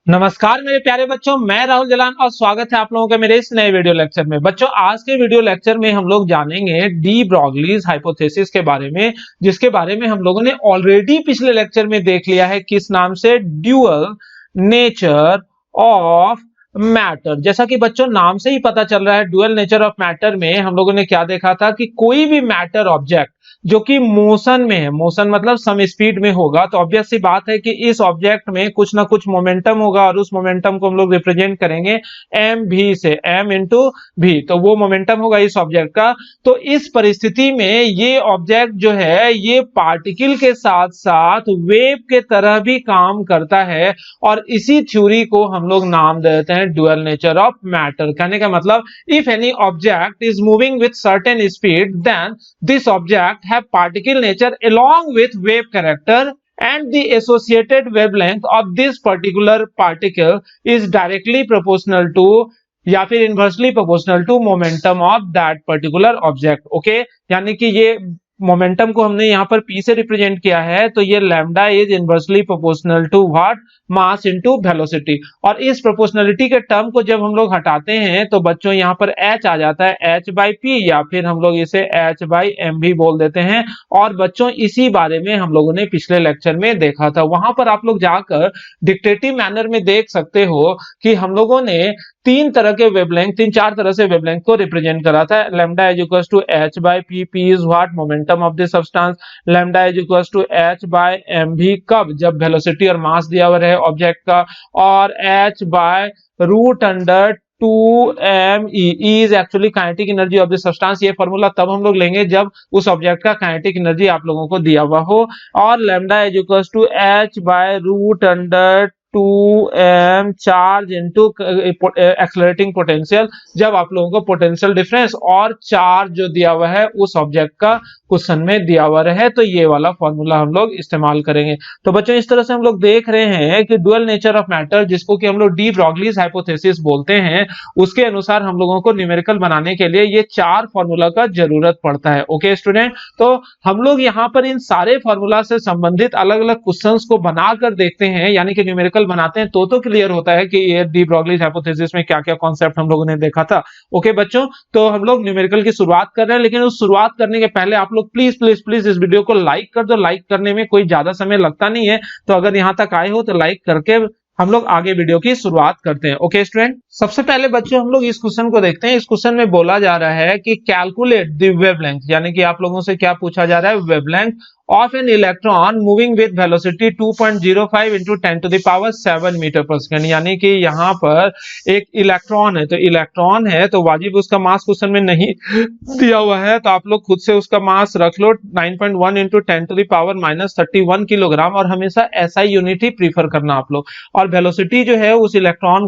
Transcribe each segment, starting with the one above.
नमस्कार मेरे प्यारे बच्चों, मैं राहुल जलान और स्वागत है आप लोगों का मेरे इस नए वीडियो लेक्चर में। बच्चों, आज के वीडियो लेक्चर में हम लोग जानेंगे डी ब्रॉगलीज हाइपोथेसिस के बारे में, जिसके बारे में हम लोगों ने ऑलरेडी पिछले लेक्चर में देख लिया है। किस नाम से? Dual nature of matter. जैसा कि बच्चों नाम से ही पता चल रहा है, ड्यूअल नेचर ऑफ मैटर में हम लोगों ने क्या देखा था कि कोई भी मैटर ऑब्जेक्ट जो कि मोशन में है, मोशन मतलब सम स्पीड में होगा, तो ऑब्वियस सी बात है कि इस ऑब्जेक्ट में कुछ ना कुछ मोमेंटम होगा और उस मोमेंटम को हम लोग रिप्रेजेंट करेंगे एम भी से, एम इंटू भी, तो वो मोमेंटम होगा इस ऑब्जेक्ट का। तो इस परिस्थिति में ये ऑब्जेक्ट जो है ये पार्टिकल के साथ साथ वेव के तरह भी काम करता है, और इसी थ्योरी को हम लोग नाम देते हैं ड्यूअल नेचर ऑफ मैटर। कहने का मतलब, if any object is moving with certain speed, then this object have particle nature along with wave character, and the associated wavelength of this particular particle is directly proportional to या फिर inversely proportional to momentum of that particular object. Okay, यानी कि ये momentum को हमने यहाँ पर p से रिप्रेजेंट किया है, तो ये lambda is inversely proportional to what? Mass into velocity. और इस प्रोपोर्शनलिटी के टर्म को जब हम लोग हटाते हैं तो बच्चों यहाँ पर h आ जाता है, h बाई पी, या फिर हम लोग इसे h बाई एम भी बोल देते हैं। और बच्चों इसी बारे में हम लोगों ने पिछले लेक्चर में देखा था। वहां पर आप लोग जाकर डिक्टेटिव मैनर में देख सकते हो कि हम लोगों ने तीन चार तरह से वेवलेंथ को रिप्रेजेंट करा था। Lambda is equal to h by p, p is what? Momentum of the substance. Lambda is equal to h by m v, कब? जब वेलोसिटी और मास दिया हुआ है ऑब्जेक्ट का। और h by root under 2m e is actually kinetic energy of the substance. ये formula तब हम लोग लेंगे जब उस ऑब्जेक्ट का काइनेटिक एनर्जी आप लोगों को दिया हुआ हो। और lambda is equal to h by root under 2m charge into accelerating potential, जब आप लोगों को पोटेंशियल डिफरेंस और चार्ज जो दिया हुआ है उस ऑब्जेक्ट का क्वेश्चन में दिया हुआ रहे, तो ये वाला फॉर्मूला हम लोग इस्तेमाल करेंगे। तो बच्चों इस तरह से हम लोग देख रहे हैं कि डुअल नेचर ऑफ मैटर, जिसको कि हम लोग डी ब्रॉगलीज हाइपोथेसिस बोलते हैं, उसके अनुसार हम लोगों को न्यूमेरिकल बनाने के लिए ये चार फॉर्मूला का जरूरत पड़ता है। ओके स्टूडेंट, तो हम लोग यहाँ पर इन सारे फॉर्मूला से संबंधित अलग अलग क्वेश्चंस को बनाकर देखते हैं, यानी कि न्यूमेरिकल बनाते हैं, तो क्लियर होता है कि ये डी ब्रॉगलीज हाइपोथेसिस में क्या क्या कॉन्सेप्ट हम लोगों ने देखा था। ओके बच्चों, तो हम लोग न्यूमेरिकल की शुरुआत कर रहे हैं, लेकिन उस शुरुआत करने के पहले आप लोग प्लीज प्लीज प्लीज इस वीडियो को लाइक कर दो। लाइक करने में कोई ज्यादा समय लगता नहीं है, तो अगर यहां तक आए हो तो लाइक करके हम लोग आगे वीडियो की शुरुआत करते हैं। ओके स्टूडेंट, सबसे पहले बच्चों हम लोग इस क्वेश्चन को देखते हैं। इस क्वेश्चन में बोला जा रहा है कि कैलकुलेट द वेवलेंथ, यानी कि आप लोगों से क्या पूछा जा रहा है? Wavelength of an electron moving with velocity 2.05 into 10 to the power 7 metre per second. यानी कि यहाँ पर एक इलेक्ट्रॉन है, तो इलेक्ट्रॉन है तो वाजिब उसका मास क्वेश्चन में नहीं दिया हुआ है, तो आप लोग खुद से उसका मास रख लो 9.1 into 10 to the power -31 kilogram, और हमेशा SI यूनिट ही प्रीफर करना आप लोग। और वेलोसिटी जो है उस इलेक्ट्रॉन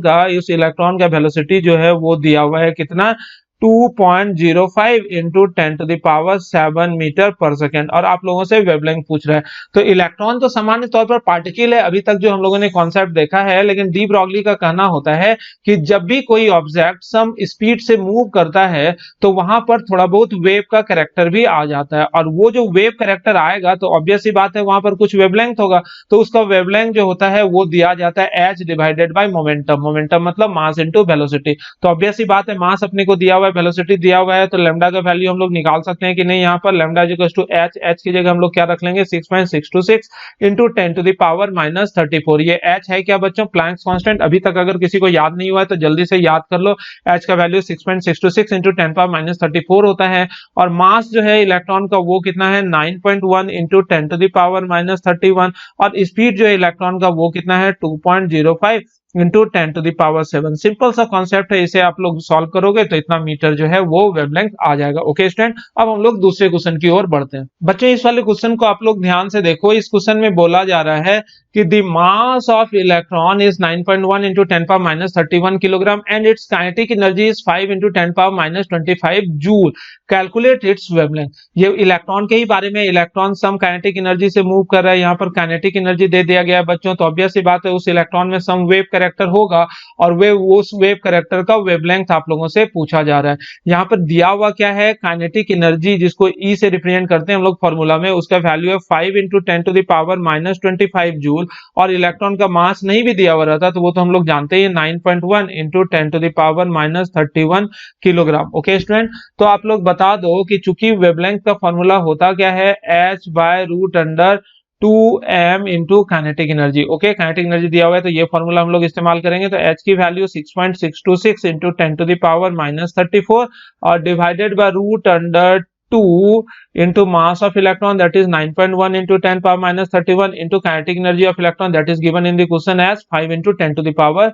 का वेलोसिटी जो है वो दिया हुआ है कितना? 2.05 into 10 to the power 7 metre per second. और आप लोगों से वेवलेंथ पूछ रहा है, तो इलेक्ट्रॉन तो सामान्य तौर पर पार्टिकल है, अभी तक जो हम लोगों ने कॉन्सेप्ट देखा है, लेकिन डी ब्रॉगली का कहना होता है कि जब भी कोई ऑब्जेक्ट सम स्पीड से मूव करता है तो वहां पर थोड़ा बहुत वेव का कैरेक्टर भी आ जाता है, और वो जो वेव कैरेक्टर आएगा तो ऑब्वियस सी बात है वहां पर कुछ वेवलेंथ होगा, तो उसका वेवलेंथ जो होता है वो दिया जाता है h divided bye momentum. Momentum मतलब मास इनटू वेलोसिटी। तो ऑब्वियस सी बात है मास अपने को दिया हुआ है, वेलोसिटी दिया हुआ है, तो लैम्डा का वैल्यू हम लोग निकाल सकते हैं कि नहीं? यहाँ पर लैम्डा इक्वल टू h की जगह हम लोग क्या रख लेंगे? 6.626 इंटू 10 टू द पावर -34। ये h है क्या बच्चों? Planck's constant. अभी तक अगर किसी को याद नहीं हुआ है तो जल्दी से याद कर लो, h का वैल्यू 6.626 इंटू 10 पावर -34 होता है। और मास जो है इलेक्ट्रॉन का वो कितना है? 9.1 इंटू 10 टू द पावर -31। और स्पीड जो है इलेक्ट्रॉन का वो कितना है? 2.05 into 10 to the power 7। Simple सा कॉन्सेप्ट है, इसे आप लोग सॉल्व करोगे तो इतना मीटर जो है वो वेवलेंथ आ जाएगा। ओके स्टूडेंट, अब हम लोग दूसरे क्वेश्चन की ओर बढ़ते हैं। बच्चों इस वाले क्वेश्चन को आप लोग ध्यान से देखो। इस क्वेश्चन में बोला जा रहा है कि the mass of electron is 9.1 into 10 power -31 kilogram and it's kinetic energy is 5 into 10 power -25 joule. Calculate its wavelength. ये इलेक्ट्रॉन के ही बारे में, इलेक्ट्रॉन सम काइनेटिक एनर्जी से मूव कर रहा है, यहाँ पर काइनेटिक एनर्जी दे दिया गया है बच्चों, तो ऑब्वियस सी बात है उस इलेक्ट्रॉन में सम वेव कैरेक्टर होगा और वे उस वेव कैरेक्टर का वेवलेंथ आप लोगों से पूछा जा रहा है। यहाँ पर दिया हुआ क्या है, काइनेटिक एनर्जी जिसको ई से रिप्रेजेंट करते हैं हम लोग फॉर्मूला में, उसका वैल्यू है 5 × 10⁻⁻25 जूल, और इलेक्ट्रॉन का मास नहीं भी दिया हुआ रहता तो वो तो हम लोग जानते हैं 9.1 × 10⁻⁻31 किलोग्राम। ओके स्टूडेंट, तो आप लोग बता दो कि चूंकि वेवलेंथ का फॉर्मूला होता क्या है, h/√2m into kinetic energy. Okay, kinetic energy दिया हुआ है तो ये फॉर्मूला हम लोग इस्तेमाल करेंगे, तो h की वैल्यू 6.626 × 10⁻⁻34 और divided by √2 into mass of electron, that is 9.1 into 10⁻⁻31 into kinetic energy of electron, that is given in the question as 5 into 10⁻⁻25।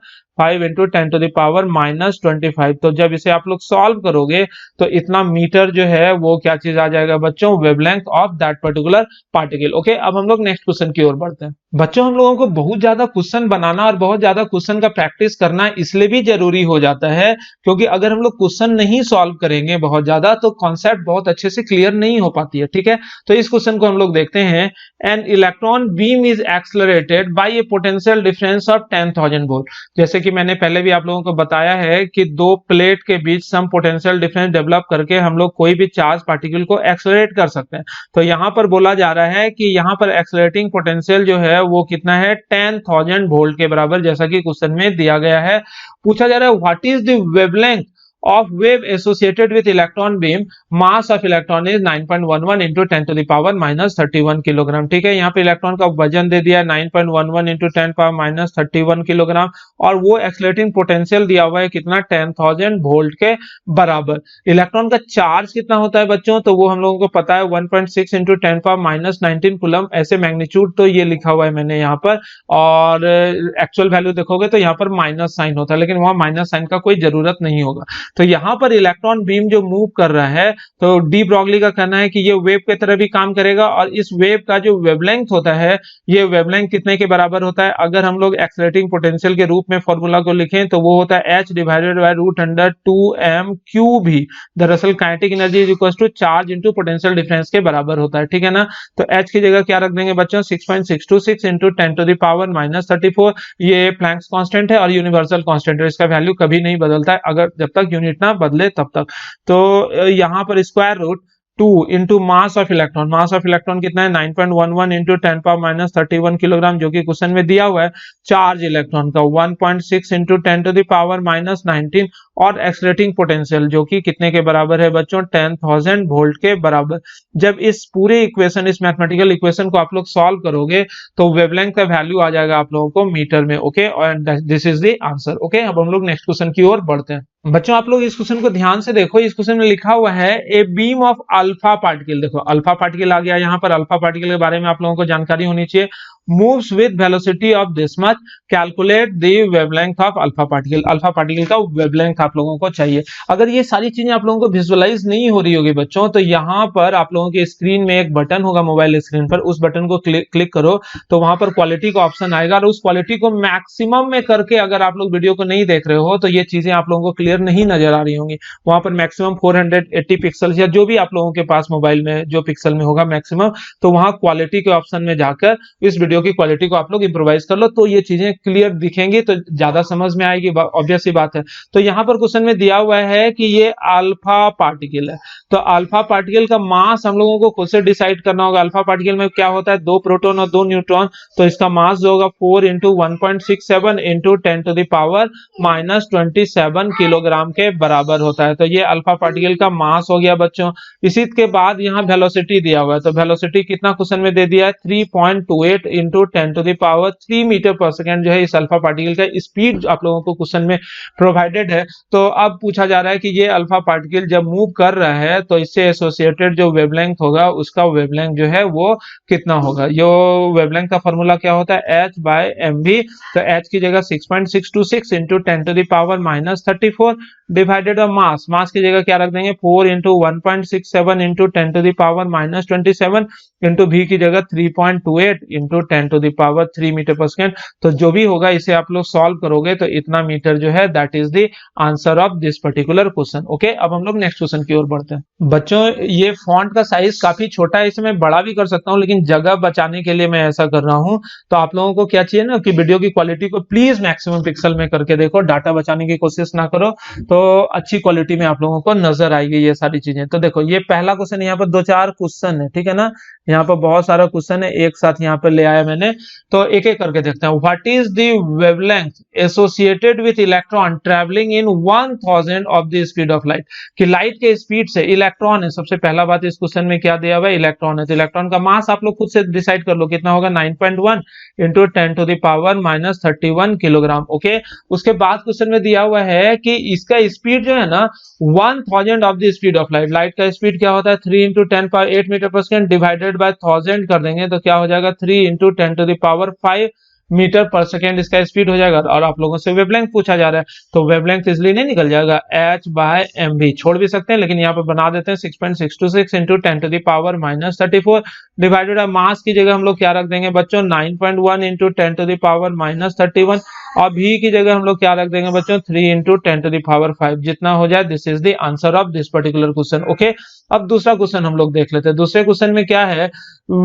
तो जब इसे आप लोग सॉल्व करोगे तो इतना मीटर जो है वो क्या चीज आ जाएगा बच्चों, wavelength of that particular particle. Okay, अब हम लोग नेक्स्ट क्वेश्चन की ओर बढ़ते हैं। बच्चों, हम लोगों को बहुत ज्यादा क्वेश्चन बनाना और बहुत ज्यादा क्वेश्चन का प्रैक्टिस करना इसलिए भी जरूरी हो जाता है क्योंकि अगर हम लोग क्वेश्चन नहीं सॉल्व करेंगे बहुत ज्यादा तो कॉन्सेप्ट बहुत अच्छे से क्लियर नहीं हो पाती है। ठीक है, तो इस क्वेश्चन को हम लोग देखते हैं। An electron beam is accelerated by a potential difference of 10,000 volt. जैसे कि मैंने पहले भी आप लोगों को बताया है कि दो प्लेट के बीच सम पोटेंशियल डिफरेंस डेवलप करके हम लोग कोई भी चार्ज पार्टिकल को एक्सलरेट कर सकते हैं। तो यहां पर बोला जा रहा है कि यहां पर एक्सलरेटिंग पोटेंशियल जो है वो कितना है, 10,000 वोल्ट के बराबर, जैसा कि क्वेश्चन में दिया गया है। पूछा जा रहा है what is the wavelength of wave associated with electron beam, mass of electron is 9.11 into 10⁻⁻31 kilogram. ठीक है, यहाँ पे इलेक्ट्रॉन का वजन दे दिया 9.11 into 10⁻⁻31 किलोग्राम और वो एक्सलेटिंग पोटेंशियल दिया हुआ है कितना, 10,000 वोल्ट के बराबर। इलेक्ट्रॉन का चार्ज कितना होता है बच्चों, तो वो हम लोगों को पता है 1.6 into 10⁻⁻19 कूलम, ऐसे मैग्नीट्यूड तो ये लिखा हुआ है मैंने यहाँ पर, और एक्चुअल वैल्यू देखोगे तो यहाँ पर माइनस साइन होता है, लेकिन वहां माइनस साइन का कोई जरूरत नहीं होगा। तो यहां पर इलेक्ट्रॉन बीम जो मूव कर रहा है तो डी ब्रॉगली का कहना है कि ये वेव की तरह भी काम करेगा और इस वेव का जो वेवलेंथ होता है ये वेवलेंथ कितने के बराबर होता है, अगर हम लोग एक्सलरेटिंग पोटेंशियल के रूप में फॉर्मूला को लिखें तो वो होता है h divided by √2m cube ही। दरअसल kinetic energy is equal to charge into potential difference के बराबर होता है। ठीक है ना, तो h की जगह क्या रख देंगे बच्चों, 6.626 इंटू 10⁻⁻34। ये प्लैंक्स कांस्टेंट है और यूनिवर्सल कांस्टेंट है, इसका वैल्यू कभी नहीं बदलता है अगर जब तक यूनिट ना बदले तब तक। तो यहां पर square root 2 into mass of electron, mass of electron कितना है 9.11 इंटू 10⁻⁻31 किलोग्राम, जो कि क्वेश्चन में दिया हुआ है। चार्ज इलेक्ट्रॉन का 1.6 इंटू 10⁻⁻19 और एक्सलेटिंग पोटेंशियल जो कि कितने के बराबर है बच्चों, 10,000 वोल्ट के बराबर। जब इस पूरे इक्वेशन, इस मैथमेटिकल इक्वेशन को आप लोग सॉल्व करोगे तो वेवलेंथ का वैल्यू आ जाएगा आप लोगों को मीटर में। ओके, और this is the answer. Okay, अब हम लोग नेक्स्ट क्वेश्चन की ओर बढ़ते हैं। बच्चों, आप लोग इस क्वेश्चन को ध्यान से देखो, इस क्वेश्चन में लिखा हुआ है a beam of alpha particle. देखो अल्फा पार्टिकल आ गया, यहाँ पर अल्फा पार्टिकल के बारे में आप लोगों को जानकारी होनी चाहिए। moves with velocity of this much, calculate the wavelength of alpha particle। Alpha particle का वेवलेंथ आप लोगों को चाहिए। अगर ये सारी चीजें आप लोगों को विजुअलाइज नहीं हो रही होगी बच्चों, तो यहाँ पर आप लोगों के स्क्रीन में एक बटन होगा मोबाइल स्क्रीन पर, उस बटन को क्लिक करो तो वहां पर क्वालिटी का ऑप्शन आएगा और उस क्वालिटी को मैक्सिमम में करके अगर आप लोग वीडियो को नहीं देख रहे हो तो ये चीजें आप लोगों को क्लियर नहीं नजर आ रही होंगी। वहां पर मैक्सिमम 480 पिक्सल या जो भी आप लोगों के पास मोबाइल में जो पिक्सल में होगा मैक्सिमम, तो वहां क्वालिटी के ऑप्शन में जाकर इस वीडियो की क्वालिटी को आप लोग इंप्रोवाइज कर लो तो ये चीजें क्लियर दिखेंगी, तो ज्यादा समझ में आएगी, ऑब्वियस सी बात है। तो यहाँ पर क्वेश्चन में दिया हुआ है कि ये अल्फा पार्टिकल है, तो अल्फा पार्टिकल का मास हम लोगों को खुद से डिसाइड करना होगा। अल्फा पार्टिकल में क्या होता है, 2 प्रोटॉन और 2 न्यूट्रॉन, तो इसका मास जो होगा 4 × 1.67 × 10⁻⁻27 किलोग्राम के बराबर होता है। तो ये अल्फा पार्टिकल का मास हो गया बच्चों। इसी के बाद यहाँ वेलोसिटी दिया हुआ है, तो वेलोसिटी कितना क्वेश्चन में दे दिया है, 3.28 × 10⁻³ मीटर पर सेकेंड जो है इस अल्फा पार्टिकल का स्पीड आप लोगों को क्वेश्चन में प्रोवाइडेड है। तो अब पूछा जा रहा है कि ये अल्फा पार्टिकल जब मूव कर रहा है तो इससे एसोसिएटेड जो वेवलेंथ होगा उसका वेवलेंथ जो है वो कितना होगा। जो वेवलेंथ का फॉर्मूला क्या होता है, h/mv। तो h की जगह 6.626 × 10⁻⁻34 डिवाइडेड बाय मास, मास की जगह क्या रख देंगे, 4 × 1.67 × 10⁻⁻27 इंटू v की जगह 3.28 × 10⁻³ मीटर पर सेकेंड। तो जो भी होगा इसे आप लोग सॉल्व करोगे तो इतना मीटर जो है that is the answer of this particular question. Okay, अब हम लोग नेक्स्ट क्वेश्चन की ओर बढ़ते हैं। बच्चों ये फॉन्ट का साइज काफी छोटा है, इसे मैं बड़ा भी कर सकता हूँ लेकिन जगह बचाने के लिए मैं ऐसा कर रहा हूँ। तो आप लोगों को क्या चाहिए ना कि वीडियो की क्वालिटी को प्लीज मैक्सिमम पिक्सल में करके देखो, डाटा बचाने की कोशिश ना करो, तो अच्छी क्वालिटी में आप लोगों को नजर आएगी ये सारी चीजें। तो देखो ये पहला क्वेश्चन, यहाँ पर 2-4 क्वेश्चन है, ठीक है ना, यहाँ पर बहुत सारा क्वेश्चन है एक साथ यहाँ पर ले आया मैंने, तो एक एक करके देखते हैं। What is the wavelength associated with electron travelling in 1000 of the speed of light, कि लाइट के स्पीड से इलेक्ट्रॉन है, सबसे पहला बात इस क्वेश्चन में क्या दिया हुआ है, इलेक्ट्रॉन है, तो इलेक्ट्रॉन का मास आप लोग खुद से डिसाइड कर लो कितना होगा, 9.1 इंटू 10⁻³ किलोग्राम। ओके, उसके बाद क्वेश्चन में दिया हुआ है कि इसका स्पीड जो है ना 1000 of the speed of light, light का स्पीड क्या होता है 3 into 10⁸ metre per second divided by 1000 कर देंगे तो क्या हो जाएगा 3 इंटू 10⁵ मीटर पर सेकेंड इसका स्पीड हो जाएगा। और आप लोगों से वेवलेंथ पूछा जा रहा है तो वेवलेंथ इसलिए नहीं निकल जाएगा, h/mv छोड़ भी सकते हैं लेकिन यहाँ पे बना देते हैं 6.626 इंटू 10⁻³ डिवाइडेड बाय मास की जगह हम लोग क्या रख देंगे बच्चों 9.1 इंटू 10⁻³ और v की जगह हम लोग क्या रख देंगे बच्चों 3 इंटू 10⁵ जितना हो जाए this is the answer of this particular question. Okay, अब दूसरा क्वेश्चन हम लोग देख लेते हैं। दूसरे क्वेश्चन में क्या है,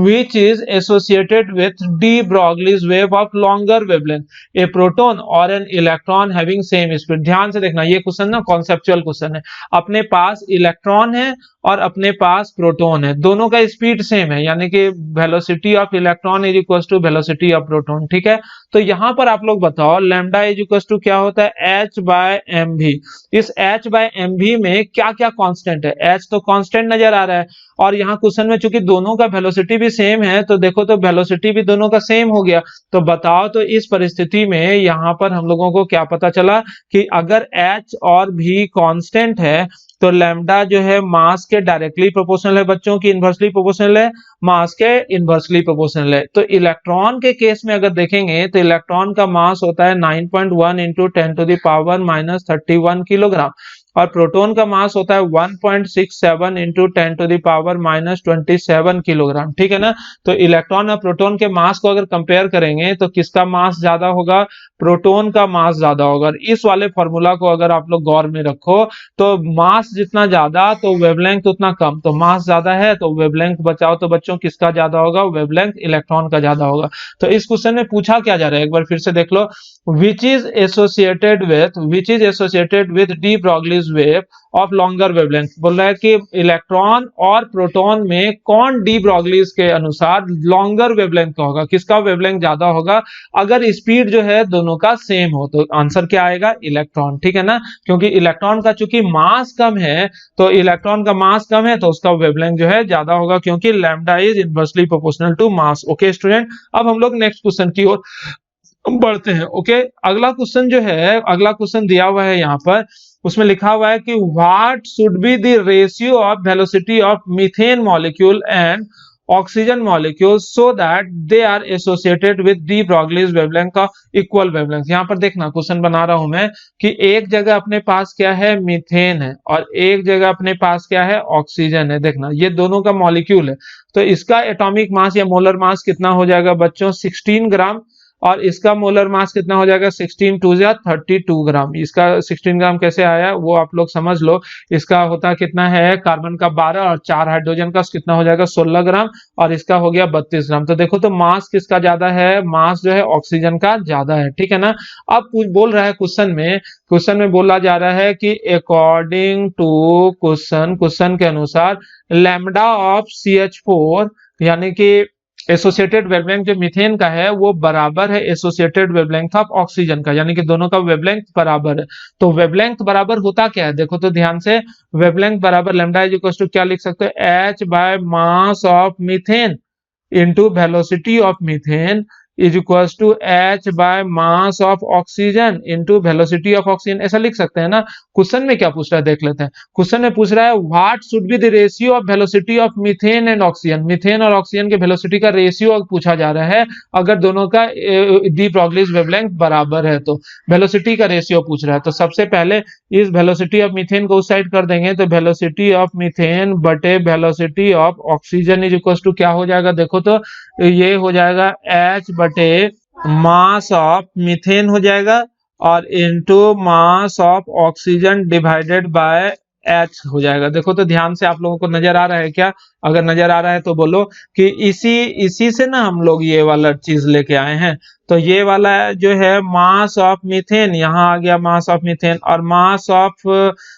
which is associated with de Broglie's wave of longer wavelength, a proton or an electron having same speed। ध्यान से देखना ये क्वेश्चन ना कॉन्सेप्चुअल क्वेश्चन है, अपने पास इलेक्ट्रॉन है और अपने पास प्रोटॉन है, दोनों का स्पीड सेम है, यानी कि velocity of electron is equal to velocity of proton. ठीक है, तो यहां पर आप लोग बताओ लैम्डा इज इक्वल टू क्या होता है h/mv। इस h/mv में क्या क्या कांस्टेंट है, h तो कांस्टेंट नजर आ रहा है और यहाँ क्वेश्चन में चूंकि दोनों का वेलोसिटी भी सेम है तो देखो तो वेलोसिटी भी दोनों का सेम हो गया। तो बताओ तो इस परिस्थिति में यहाँ पर हम लोगों को क्या पता चला कि अगर h और v कांस्टेंट है तो लैम्डा जो है मास के डायरेक्टली प्रोपोर्शनल है बच्चों की, इनवर्सली प्रोपोर्शनल है, मास के इनवर्सली प्रोपोर्शनल है। तो इलेक्ट्रॉन के केस में अगर देखेंगे तो इलेक्ट्रॉन का मास होता है 9.1 इंटू 10⁻³ किलोग्राम और प्रोटॉन का मास होता है 1.67 इंटू 10⁻27 किलोग्राम। ठीक है ना, तो इलेक्ट्रॉन और प्रोटॉन के मास को अगर कंपेयर करेंगे तो किसका मास ज्यादा होगा, प्रोटॉन का मास ज्यादा होगा। और इस वाले फॉर्मूला को अगर आप लोग गौर में रखो तो मास जितना ज्यादा तो वेवलेंथ उतना कम, तो मास ज्यादा है तो वेवलेंथ बचाओ तो बच्चों किसका ज्यादा होगा, वेवलेंथ इलेक्ट्रॉन का ज्यादा होगा। तो इस क्वेश्चन में पूछा क्या जा रहा है एक बार फिर से देख लो, which is associated with de Broglie's wave of longer wavelength। बोल रहा है कि इलेक्ट्रॉन और प्रोटॉन में कौन डी ब्रॉगलीज के अनुसार लॉन्गर वेवलेंथ का होगा, किसका वेवलेंथ ज्यादा होगा अगर स्पीड जो है दोनों का सेम हो। तो आंसर क्या आएगा, इलेक्ट्रॉन। ठीक है ना, क्योंकि इलेक्ट्रॉन का चूंकि मास कम है तो इलेक्ट्रॉन का मास कम है तो उसका वेवलेंथ जो है ज्यादा होगा क्योंकि lambda is inversely proportional to mass. Okay student, अब हम लोग नेक्स्ट क्वेश्चन की ओर बढ़ते हैं। ओके, अगला क्वेश्चन जो है, अगला क्वेश्चन दिया हुआ है यहाँ पर, उसमें लिखा हुआ है कि what should be the ratio of velocity of methane molecule and oxygen molecule so that they are associated with de Broglie's wavelength का इक्वल वेवलेंथ। यहाँ पर देखना क्वेश्चन बना रहा हूं मैं कि एक जगह अपने पास क्या है, मीथेन है और एक जगह अपने पास क्या है, ऑक्सीजन है। देखना ये दोनों का मॉलिक्यूल है तो इसका एटॉमिक मास या मोलर मास कितना हो जाएगा बच्चों 16 ग्राम और इसका मोलर मास कितना हो जाएगा 16 2 32 ग्राम। इसका 16 ग्राम कैसे आया वो आप लोग समझ लो, इसका होता कितना है कार्बन का 12 और 4 हाइड्रोजन का कितना हो जाएगा 16 ग्राम और इसका हो गया 32 ग्राम। तो देखो तो मास किसका ज्यादा है, मास जो है ऑक्सीजन का ज्यादा है। ठीक है ना, अब बोल रहा है क्वेश्चन में बोला जा रहा है कि अकॉर्डिंग टू क्वेश्चन के अनुसार लैम्डा ऑफ CH4 यानी कि एसोसिएटेड वेवलेंथ जो मीथेन का है वो बराबर है एसोसिएटेड वेवलेंथ ऑफ ऑक्सीजन का, यानी कि दोनों का वेवलेंथ बराबर है। तो वेवलेंथ बराबर होता क्या है, देखो तो ध्यान से, वेवलेंथ बराबर लैम्डा इज इक्वल टू क्या लिख सकते हैं, h by mass of methane into velocity of methane is equal to h by mass of oxygen into velocity of oxygen, ऐसा लिख सकते हैं ना। क्वेश्चन में क्या पूछ रहा है देख लेते हैं। क्वेश्चन में पूछ रहा है what should be the ratio of velocity of methane and oxygen. Methane और ऑक्सीजन के वेलोसिटी का रेशियो पूछा जा रहा है, अगर दोनों का डी ब्रॉगलीज वेवलेंथ बराबर है तो वेलोसिटी का रेशियो पूछ रहा है। तो सबसे पहले इस वेलोसिटी ऑफ मीथेन को उस साइड कर देंगे, तो वेलोसिटी ऑफ मीथेन बटे velocity of oxygen is equal to क्या हो जाएगा, देखो तो ये हो जाएगा h बटे मास ऑफ मीथेन हो जाएगा और into mass of oxygen divided bye h हो जाएगा। देखो तो ध्यान से, आप लोगों को नजर आ रहा है क्या? अगर नजर आ रहा है तो बोलो कि इसी से ना हम लोग ये वाला चीज लेके आए हैं। तो ये वाला जो है मास ऑफ मीथेन, यहाँ आ गया मास ऑफ मीथेन, और mass of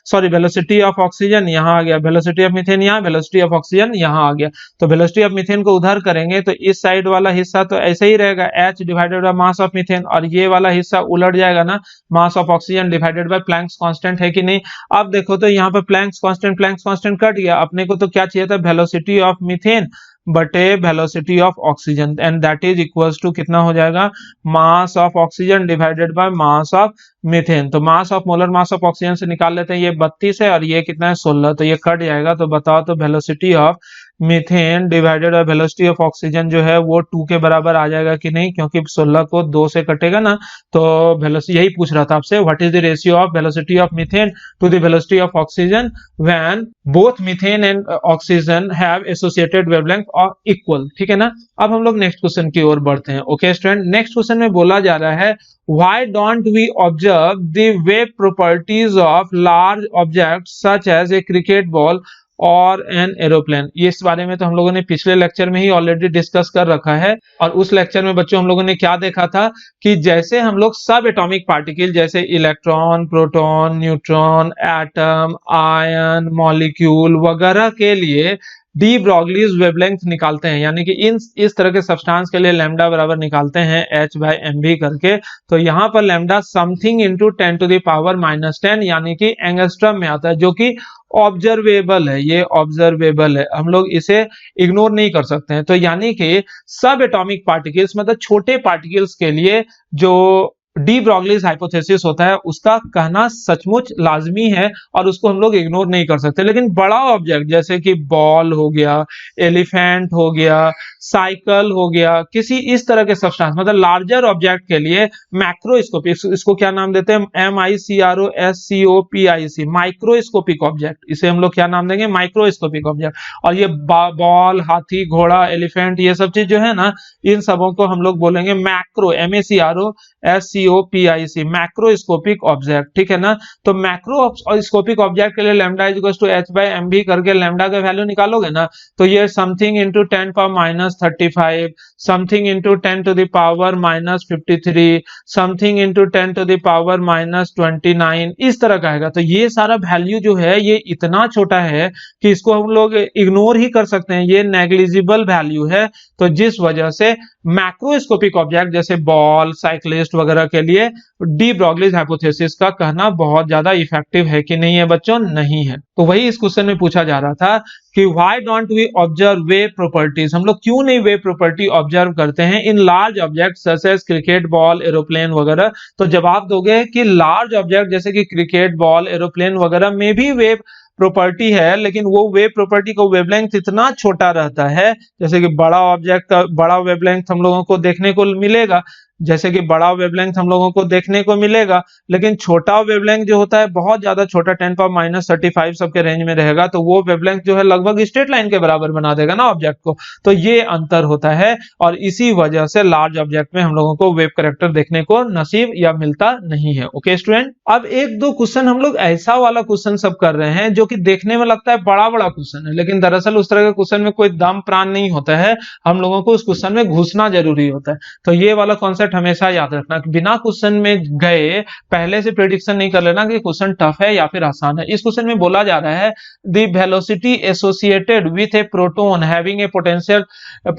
sorry velocity of oxygen यहाँ आ गया, वेलोसिटी ऑफ मीथेन यहाँ, वेलोसिटी ऑफ ऑक्सीजन यहाँ आ गया। तो वेलोसिटी ऑफ मीथेन को उधर करेंगे तो इस साइड वाला हिस्सा तो ऐसे ही रहेगा h divided by mass of methane, और ये वाला हिस्सा उलट जाएगा ना, मास of oxygen divided bye Planck's constant, है कि नहीं। अब देखो तो यहाँ पर प्लैंक्स कांस्टेंट कट गया, अपने को तो क्या चाहिए था, वेलोसिटी ऑफ मीथेन बटे velocity of oxygen, and that is equals to कितना हो जाएगा, mass of oxygen divided by mass of methane. तो mass of molar mass of oxygen से निकाल लेते हैं, ये 32 है और ये कितना है 16, तो ये कट जाएगा। तो बताओ तो velocity of methane divided by velocity of oxygen जो है वो 2 के बराबर आ जाएगा कि नहीं, क्योंकि 16 को 2 से कटेगा ना। तो वेलोसिटी यही पूछ रहा था आपसे, what is the ratio of velocity of methane to the velocity of oxygen when both methane and oxygen have associated wavelength are equal, ठीक है ना। अब हम लोग नेक्स्ट क्वेश्चन की ओर बढ़ते हैं। ओके स्टूडेंट, नेक्स्ट क्वेश्चन में बोला जा रहा है why don't we observe the wave properties of large objects such as a cricket ball और एन एरोप्लेन। ये इस बारे में तो हम लोगों ने पिछले लेक्चर में ही ऑलरेडी डिस्कस कर रखा है, और उस लेक्चर में बच्चों हम लोगों ने क्या देखा था कि जैसे हम लोग सब एटॉमिक पार्टिकल जैसे electron, proton, neutron, atom, ion, molecule वगैरह के लिए डी ब्रॉगलीज वेवलेंथ निकालते हैं, यानी कि इस तरह के सब्सटेंस के लिए लैम्डा बराबर निकालते हैं h/mv करके। तो यहाँ पर lambda something into 10 to the power -10 यानी कि एंगस्ट्रम में आता है, जो कि ऑब्जर्वेबल है, ये ऑब्जर्वेबल है, हम लोग इसे इग्नोर नहीं कर सकते हैं। तो यानी कि सब एटॉमिक पार्टिकल्स मतलब छोटे पार्टिकल्स के लिए जो डी ब्रॉगलीज हाइपोथेसिस होता है उसका कहना सचमुच लाजमी है और उसको हम लोग इग्नोर नहीं कर सकते। लेकिन बड़ा ऑब्जेक्ट जैसे कि बॉल हो गया, एलिफेंट हो गया, साइकिल हो गया, किसी इस तरह के सब्सटेंस मतलब लार्जर ऑब्जेक्ट के लिए मैक्रोस्कोपिक, इसको क्या नाम देते हैं, MICROSCOPIC, माइक्रोस्कोपिक ऑब्जेक्ट, इसे हम लोग क्या नाम देंगे, माइक्रोस्कोपिक ऑब्जेक्ट। और ये बॉल, हाथी, घोड़ा, एलिफेंट, ये सब चीज जो है ना, इन सबों को हम लोग बोलेंगे मैक्रो, MACROSCOPIC, मैक्रोस्कोपिक ऑब्जेक्ट, ठीक है ना। तो मैक्रोस्कोपिक ऑब्जेक्ट के लिए lambda is equal to h/mv करके लैम्डा का वैल्यू निकालोगे ना, तो ये something into 10 power -35, something into 10 to the power -53, something into 10 to the power -29, इस तरह का आएगा। तो ये सारा वैल्यू जो है ये इतना छोटा है कि इसको हम लोग इग्नोर ही कर सकते हैं, ये नेग्लिजिबल वैल्यू है। तो जिस वजह से मैक्रोस्कोपिक ऑब्जेक्ट जैसे बॉल, साइक्लिस्ट वगैरह के लिए डी ब्रॉगलीज हाइपोथेसिस का कहना बहुत ज्यादा इफेक्टिव है कि नहीं है बच्चों, नहीं है। तो वही इस क्वेश्चन में पूछा जा रहा था कि why don't we observe wave properties, हम लोग क्यों नहीं वेव प्रॉपर्टी ऑब्जर्व करते हैं in large object such as cricket ball, aeroplane वगैरह। तो जवाब दोगे कि लार्ज ऑब्जेक्ट जैसे कि क्रिकेट बॉल, एरोप्लेन वगैरह में भी वेव प्रॉपर्टी है, लेकिन वो वेव प्रॉपर्टी का वेवलेंथ इतना छोटा रहता है, जैसे कि बड़ा ऑब्जेक्ट का बड़ा वेवलेंथ हम लोगों को देखने को मिलेगा, जैसे कि बड़ा वेवलेंथ हम लोगों को देखने को मिलेगा, लेकिन छोटा वेवलेंथ जो होता है बहुत ज्यादा छोटा 10 पावर -35 सबके रेंज में रहेगा, तो वो वेवलेंथ जो है लगभग स्ट्रेट लाइन के बराबर बना देगा ना ऑब्जेक्ट को। तो ये अंतर होता है और इसी वजह से लार्ज ऑब्जेक्ट में हम लोगों को वेव कैरेक्टर देखने को नसीब या मिलता नहीं है। ओके स्टूडेंट, अब एक दो क्वेश्चन हम लोग ऐसा वाला क्वेश्चन सब कर रहे हैं जो कि देखने में लगता है बड़ा बड़ा क्वेश्चन है, लेकिन दरअसल उस तरह के क्वेश्चन में कोई दम प्राण नहीं होता है, हम लोगों को उस क्वेश्चन में घुसना जरूरी होता है। तो ये वाला कॉन्सेप्ट हमेशा याद रखना, बिना क्वेश्चन में गए पहले से प्रेडिक्शन नहीं कर लेना कि क्वेश्चन टफ है या फिर आसान है। इस क्वेश्चन में बोला जा रहा है the velocity associated with A proton having a potential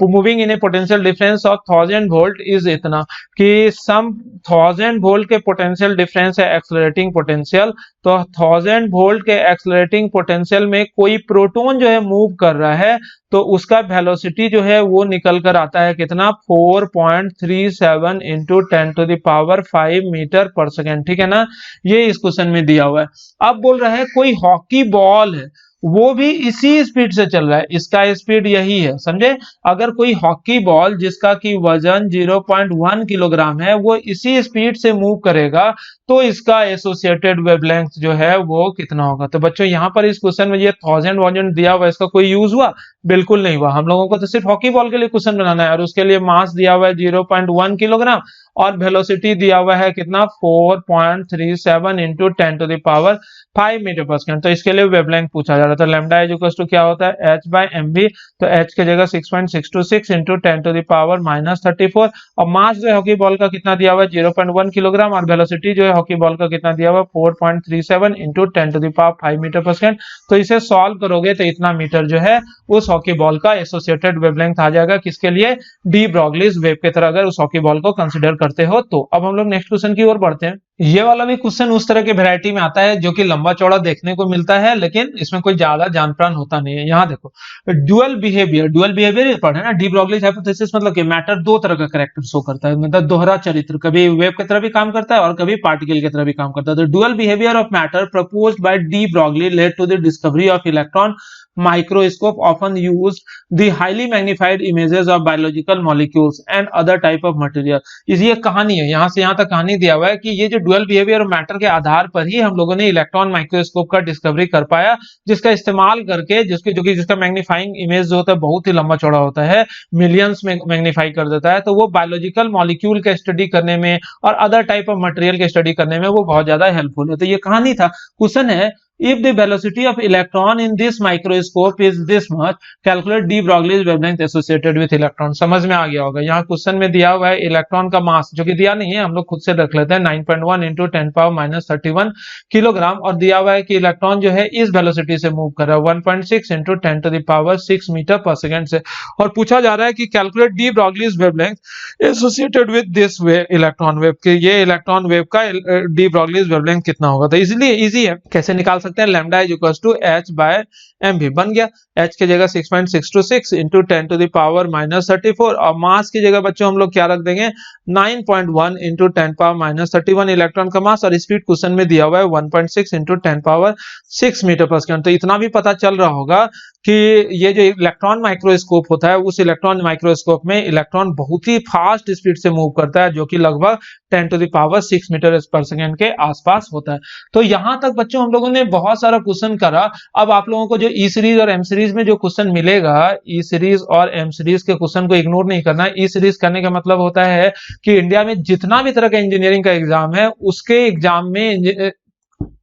moving in A potential difference of 1000 volt is इतना, कि सम 1000 वोल्ट के पोटेंशियल डिफरेंस है एक्सेलरेटिंग पोटेंशियल। तो 1000 वोल्ट के एक्सेलरेटिंग पोटेंशियल में कोई प्रोटॉन जो है मूव कर रहा है, तो उसका वेलोसिटी जो है वो निकल कर आता है कितना 4.37 इंटू 10⁵ मीटर पर सेकेंड, ठीक है ना। ये इस क्वेश्चन में दिया हुआ है। अब बोल रहा है कोई हॉकी बॉल है, वो भी इसी स्पीड से चल रहा है, इसका स्पीड यही है, समझे। अगर कोई हॉकी बॉल जिसका की वजन 0.1 किलोग्राम है वो इसी स्पीड से मूव करेगा तो इसका एसोसिएटेड वेवलेंथ जो है वो कितना होगा। तो बच्चों यहाँ पर इस क्वेश्चन में ये 1000 दिया हुआ है, इसका कोई यूज हुआ? बिल्कुल नहीं हुआ। हम लोगों को तो सिर्फ हॉकी बॉल के लिए क्वेश्चन बनाना है और उसके लिए मास दिया हुआ है 0.1 किलोग्राम और वेलोसिटी दिया हुआ है कितना 4.37 इंटू 10⁵ मीटर पर सेकेंड। तो इसके लिए वेवलेंथ पूछा जा रहा था। लैम्डा इज इक्वल टू क्या होता है h/mv, तो h की जगह 6.626 इंटू 10⁻34 और मास जो है हॉकी बॉल का कितना दिया हुआ है 0.1 किलोग्राम और वेलोसिटी जो है हॉकी बॉल का कितना दिया हुआ है 4.37 इंटू 10⁵ मीटर पर सेकेंड। तो इसे सॉल्व करोगे तो इतना मीटर जो है उस हॉकी बॉल का एसोसिएटेड वेवलेंथ आ जाएगा। किसके लिए? डी ब्रॉगलीज वेव की तरह अगर उस हॉकी बॉल को कंसीडर करते हो तो। अब हम लोग नेक्स्ट क्वेश्चन की ओर बढ़ते हैं। ये वाला भी क्वेश्चन उस तरह के वैरायटी में आता है जो कि लंबा चौड़ा देखने को मिलता है लेकिन इसमें कोई ज्यादा जान प्रान होता नहीं है। यहाँ देखो ड्यूअल बिहेवियर पढ़े ना। डी ब्रॉगलीज हाइपोथेसिस मतलब कि मैटर दो तरह का कैरेक्टर शो करता है, मतलब दोहरा चरित्र, कभी वेव की तरह भी काम करता है और कभी पार्टिकल की तरह भी काम करता है। तो dual behaviour of matter proposed by de Broglie led to the discovery of electron microscope often used the highly magnified images of biological molecules and other type of material। ये कहानी है, यहाँ से यहाँ तक कहानी दिया हुआ है कि ये जो ड्यूअल बिहेवियर ऑफ मैटर के आधार पर ही हम लोगों ने इलेक्ट्रॉन माइक्रोस्कोप का डिस्कवरी कर पाया, जिसका इस्तेमाल करके जिसका मैग्नीफाइंग इमेज जो होता है बहुत ही लंबा चौड़ा होता है, मिलियंस में मैग्नीफाई कर देता है। तो वो बायोलॉजिकल मॉलिक्यूल के स्टडी करने में और अदर टाइप ऑफ मटेरियल के स्टडी करने में वो बहुत ज्यादा हेल्पफुल है। तो ये कहानी था। क्वेश्चन है if the velocity of electron in this microscope is this much, calculate de Broglie's wavelength associated with electron। समझ में आ गया होगा। यहाँ क्वेश्चन में दिया हुआ है इलेक्ट्रॉन का मास, जो कि दिया नहीं है, हम लोग खुद से रख लेते हैं 9.1 इंटू 10⁻31 किलोग्राम और दिया हुआ है कि इलेक्ट्रॉन जो है इस वेलोसिटी से मूव कर रहा है 1.6 इंटू 10⁻6 मीटर पर सेकेंड से। और पूछा जा रहा है कि calculate D Broglie's wavelength associated with this way electron wave, कि ये इलेक्ट्रॉन वेव का डी ब्रॉगलीज वेवलेंथ कितना होगा। तो इसलिए इजी है, कैसे निकाल सकते हैं। Lambda is equal to h/mv बन गया। h की जगह 6.626 इंटू 10⁻34 और मास की जगह बच्चों हम लोग क्या रख देंगे 9.1 इंटू 10⁻31 इलेक्ट्रॉन का मास और स्पीड क्वेश्चन में दिया हुआ है 1.6 इंटू 10⁻6 मीटर पर सेकेंड। तो इतना भी पता चल रहा होगा कि ये जो इलेक्ट्रॉन माइक्रोस्कोप होता है उस इलेक्ट्रॉन माइक्रोस्कोप में इलेक्ट्रॉन बहुत ही फास्ट स्पीड से मूव करता है, जो कि लगभग 10⁻6 मीटर पर सेकेंड के आसपास होता है। तो यहां तक बच्चों हम लोगों ने बहुत सारा क्वेश्चन करा। अब आप लोगों को जो ई सीरीज और एम सीरीज में जो क्वेश्चन मिलेगा, ई सीरीज और एम सीरीज के क्वेश्चन को इग्नोर नहीं करना। ई सीरीज करने का मतलब होता है कि इंडिया में जितना भी तरह का इंजीनियरिंग का एग्जाम है उसके एग्जाम में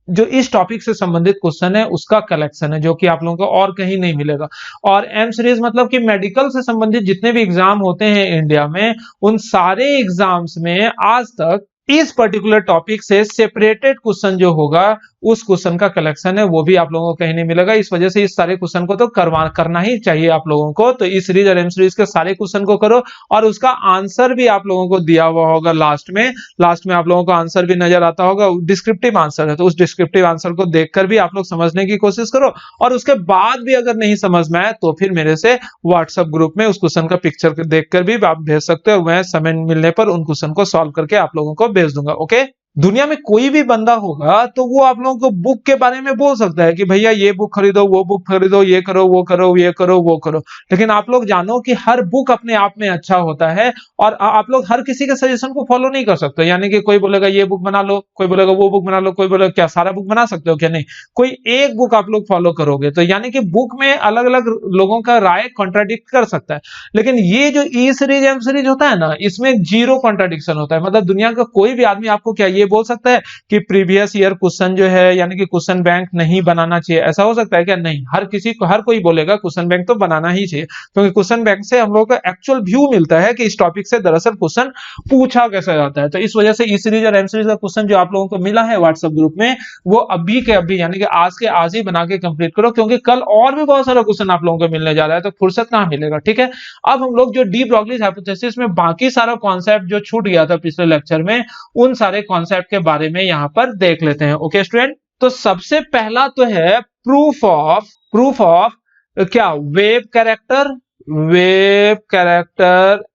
जो इस टॉपिक से संबंधित क्वेश्चन है उसका कलेक्शन है, जो कि आप लोगों को और कहीं नहीं मिलेगा। और एम सीरीज मतलब कि मेडिकल से संबंधित जितने भी एग्जाम होते हैं इंडिया में, उन सारे एग्जाम्स में आज तक इस पर्टिकुलर टॉपिक से सेपरेटेड क्वेश्चन जो होगा उस क्वेश्चन का कलेक्शन है, वो भी आप लोगों को कहीं नहीं मिलेगा। इस वजह से इस सारे क्वेश्चन को तो करना ही चाहिए आप लोगों को। तो इस सीरीज और एम सीरीज के सारे क्वेश्चन को करो और उसका आंसर भी आप लोगों को दिया हुआ होगा लास्ट में आप लोगों को आंसर भी नजर आता होगा, डिस्क्रिप्टिव आंसर है। तो उस डिस्क्रिप्टिव आंसर को देखकर भी आप लोग समझने की कोशिश करो और उसके बाद भी अगर नहीं समझ में आए तो फिर मेरे से व्हाट्सएप ग्रुप में उस क्वेश्चन का पिक्चर देखकर भी आप भेज सकते हो। मैं समय मिलने पर उन क्वेश्चन को सॉल्व करके आप लोगों को भेज दूंगा। ओके, दुनिया में कोई भी बंदा होगा तो वो आप लोगों को बुक के बारे में बोल सकता है कि भैया ये बुक खरीदो, वो बुक खरीदो, ये करो, वो करो, ये करो, वो करो। लेकिन आप लोग जानो कि हर बुक अपने आप में अच्छा होता है और आप लोग हर किसी के सजेशन को फॉलो नहीं कर सकते। यानी कि कोई बोलेगा ये बुक बना लो, कोई बोलेगा वो बुक बना लो, कोई बोलेगा क्या सारा बुक बना सकते हो क्या? नहीं, कोई एक बुक आप लोग फॉलो करोगे तो यानी कि बुक में अलग अलग लोगों का राय कॉन्ट्राडिक्ट कर सकता है। लेकिन ये जो ई सीरीज एम सीरीज होता है ना, इसमें जीरो कॉन्ट्राडिक्शन होता है। मतलब दुनिया का कोई भी आदमी आपको क्या ये बोल सकता है कि प्रीवियस ईयर क्वेश्चन जो है यानी कि क्वेश्चन बैंक नहीं बनाना चाहिए? ऐसा हो सकता है क्या? नहीं, हर कोई बोलेगा क्वेश्चन बैंक तो बनाना ही चाहिए, क्योंकि क्वेश्चन बैंक से हम लोगों को एक्चुअल व्यू मिलता है कि इस टॉपिक से दरअसल क्वेश्चन पूछा कैसे जाता है। तो इस वजह से ई सीरीज और एम सीरीज का क्वेश्चन जो आप लोगों को मिला है व्हाट्सएप ग्रुप में, वो अभी के अभी यानी कि आज के आज ही बना के कंप्लीट करो, क्योंकि कल और भी बहुत सारा क्वेश्चन आप लोगों को मिलने जा रहा है, तो फुर्सत कहां मिलेगा। ठीक है, अब हम लोग जो डी ब्रॉगलीज हाइपोथेसिस में बाकी सारा कॉन्सेप्ट जो छूट गया था पिछले लेक्चर में, उन सारे कॉन्सेप्ट के बारे में यहां पर देख लेते हैं। ओके स्टूडेंट, तो सबसे पहला तो है प्रूफ ऑफ क्या wave character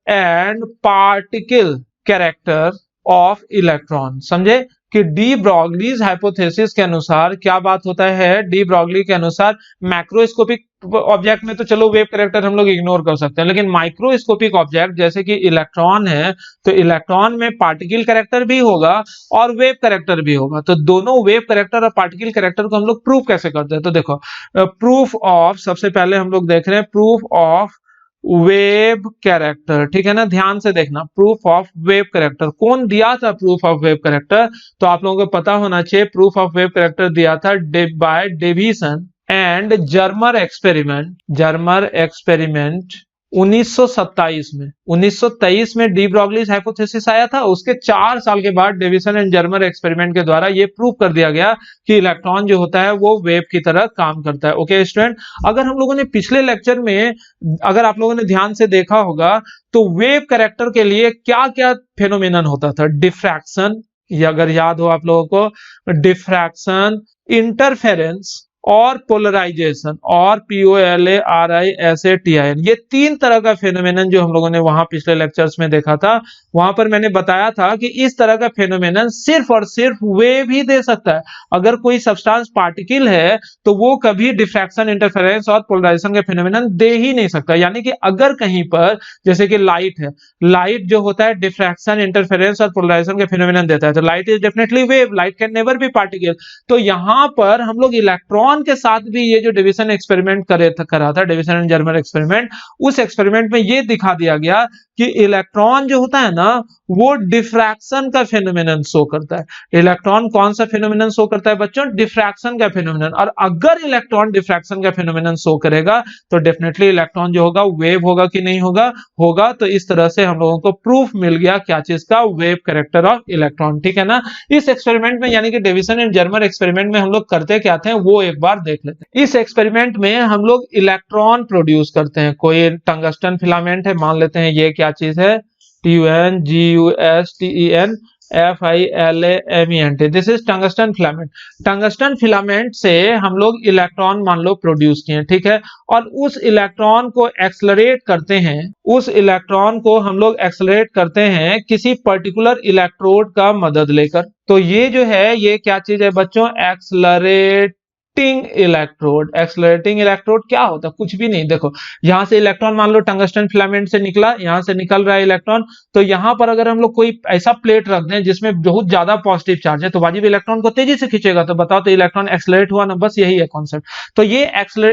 and particle character of electron. समझे कि डी ब्रॉगलीज हाइपोथेसिस के अनुसार क्या बात होता है, डी ब्रॉगली के अनुसार मैक्रोस्कोपिक ऑब्जेक्ट में तो चलो वेव कैरेक्टर हम लोग इग्नोर कर सकते हैं, लेकिन माइक्रोस्कोपिक ऑब्जेक्ट जैसे कि इलेक्ट्रॉन है, तो इलेक्ट्रॉन में पार्टिकल कैरेक्टर भी होगा और वेव कैरेक्टर भी होगा। तो दोनों वेव कैरेक्टर और पार्टिकल कैरेक्टर को हम लोग प्रूफ कैसे करते हैं, तो देखो प्रूफ ऑफ, सबसे पहले हम लोग देख रहे हैं प्रूफ ऑफ वेव कैरेक्टर, ठीक है ना, ध्यान से देखना। प्रूफ ऑफ वेव कैरेक्टर कौन दिया था, प्रूफ ऑफ वेव कैरेक्टर, तो आप लोगों को पता होना चाहिए प्रूफ ऑफ वेव कैरेक्टर दिया था by Davisson and Germer experiment 1927 में डी ब्रॉगलीज हाइपोथेसिस आया था। उसके 4 साल के बाद डेविसन एंड जर्मर एक्सपेरिमेंट के द्वारा ये प्रूव कर दिया गया कि इलेक्ट्रॉन जो होता है वो वेव की तरह काम करता है। ओके स्टूडेंट, अगर हम लोगों ने पिछले लेक्चर में, अगर आप लोगों ने ध्यान से देखा होगा, तो वेव कैरेक्टर के लिए क्या क्या फेनोमेनन होता था, डिफ्रैक्शन, ये अगर याद हो आप लोगों को, डिफ्रैक्शन, इंटरफेरेंस और पोलराइजेशन, और POLARISATIN, ये 3 तरह का फेनोमेनन जो हम लोगों ने वहां पिछले लेक्चर्स में देखा था, वहां पर मैंने बताया था कि इस तरह का फेनोमेनन सिर्फ और सिर्फ वेव ही दे सकता है। अगर कोई सब्सटेंस पार्टिकल है तो वो कभी डिफ्रैक्शन, इंटरफेरेंस और पोलराइजेशन के फेनोमेनन दे ही नहीं सकता। यानी कि अगर कहीं पर जैसे कि लाइट है, लाइट जो होता है डिफ्रैक्शन, इंटरफेरेंस और पोलराइजेशन के फेनोमेनन देता है, तो light is definitely wave, light can never be particle. तो यहां पर हम लोग इलेक्ट्रॉन के साथ भी ये जो डिविजन एक्सपेरिमेंट करा था, डिविजन एंड जर्मर एक्सपेरिमेंट, उस एक्सपेरिमेंट में ये दिखा दिया गया कि इलेक्ट्रॉन जो होता है ना वो डिफ्रैक्शन का फेनोमेनन शो करता है। इलेक्ट्रॉन कौन सा फेनोमेनन शो करता है बच्चों, डिफ्रैक्शन का फेनोमेनन। और अगर इलेक्ट्रॉन डिफ्रैक्शन का फेनोमेनन शो करेगा तो डेफिनेटली इलेक्ट्रॉन जो होगा वेव होगा कि नहीं होगा, होगा। तो इस तरह से हम लोगों को प्रूफ मिल गया क्या चीज का, वेव कैरेक्टर ऑफ इलेक्ट्रॉन, ठीक है ना। इस एक्सपेरिमेंट में यानी कि डिविजन एंड जर्मर एक्सपेरिमेंट में हम लोग करते क्या थे वो एक बार देख लेते हैं। इस एक्सपेरिमेंट में हम लोग इलेक्ट्रॉन प्रोड्यूस करते हैं। कोई टंगस्टन फिलामेंट है, मान लेते हैं ये क्या चीज है, TUNGUSTEN FILAMENT, this is tungsten filament. Tungsten filament से हम लोग इलेक्ट्रॉन मान लो प्रोड्यूस किए, ठीक है, और उस इलेक्ट्रॉन को एक्सलरेट करते हैं, उस इलेक्ट्रॉन को हम लोग एक्सलरेट करते हैं किसी पर्टिकुलर इलेक्ट्रोड का मदद लेकर। तो ये जो है ये क्या चीज है बच्चों, एक्सलरेटिंग इलेक्ट्रोड क्या होता है, कुछ भी नहीं। देखो यहां से इलेक्ट्रॉन मान लो टंगस्टन फिलामेंट से निकला, यहां से निकल रहा है इलेक्ट्रॉन, तो यहां पर अगर हम लोग कोई ऐसा प्लेट रख दें जिसमें बहुत ज्यादा पॉजिटिव चार्ज है तो वाजिब इलेक्ट्रॉन को तेजी से खींचेगा। तो बताओ तो इलेक्ट्रॉन एक्सलरेट हुआ ना, बस यही है कॉन्सेप्ट। तो ये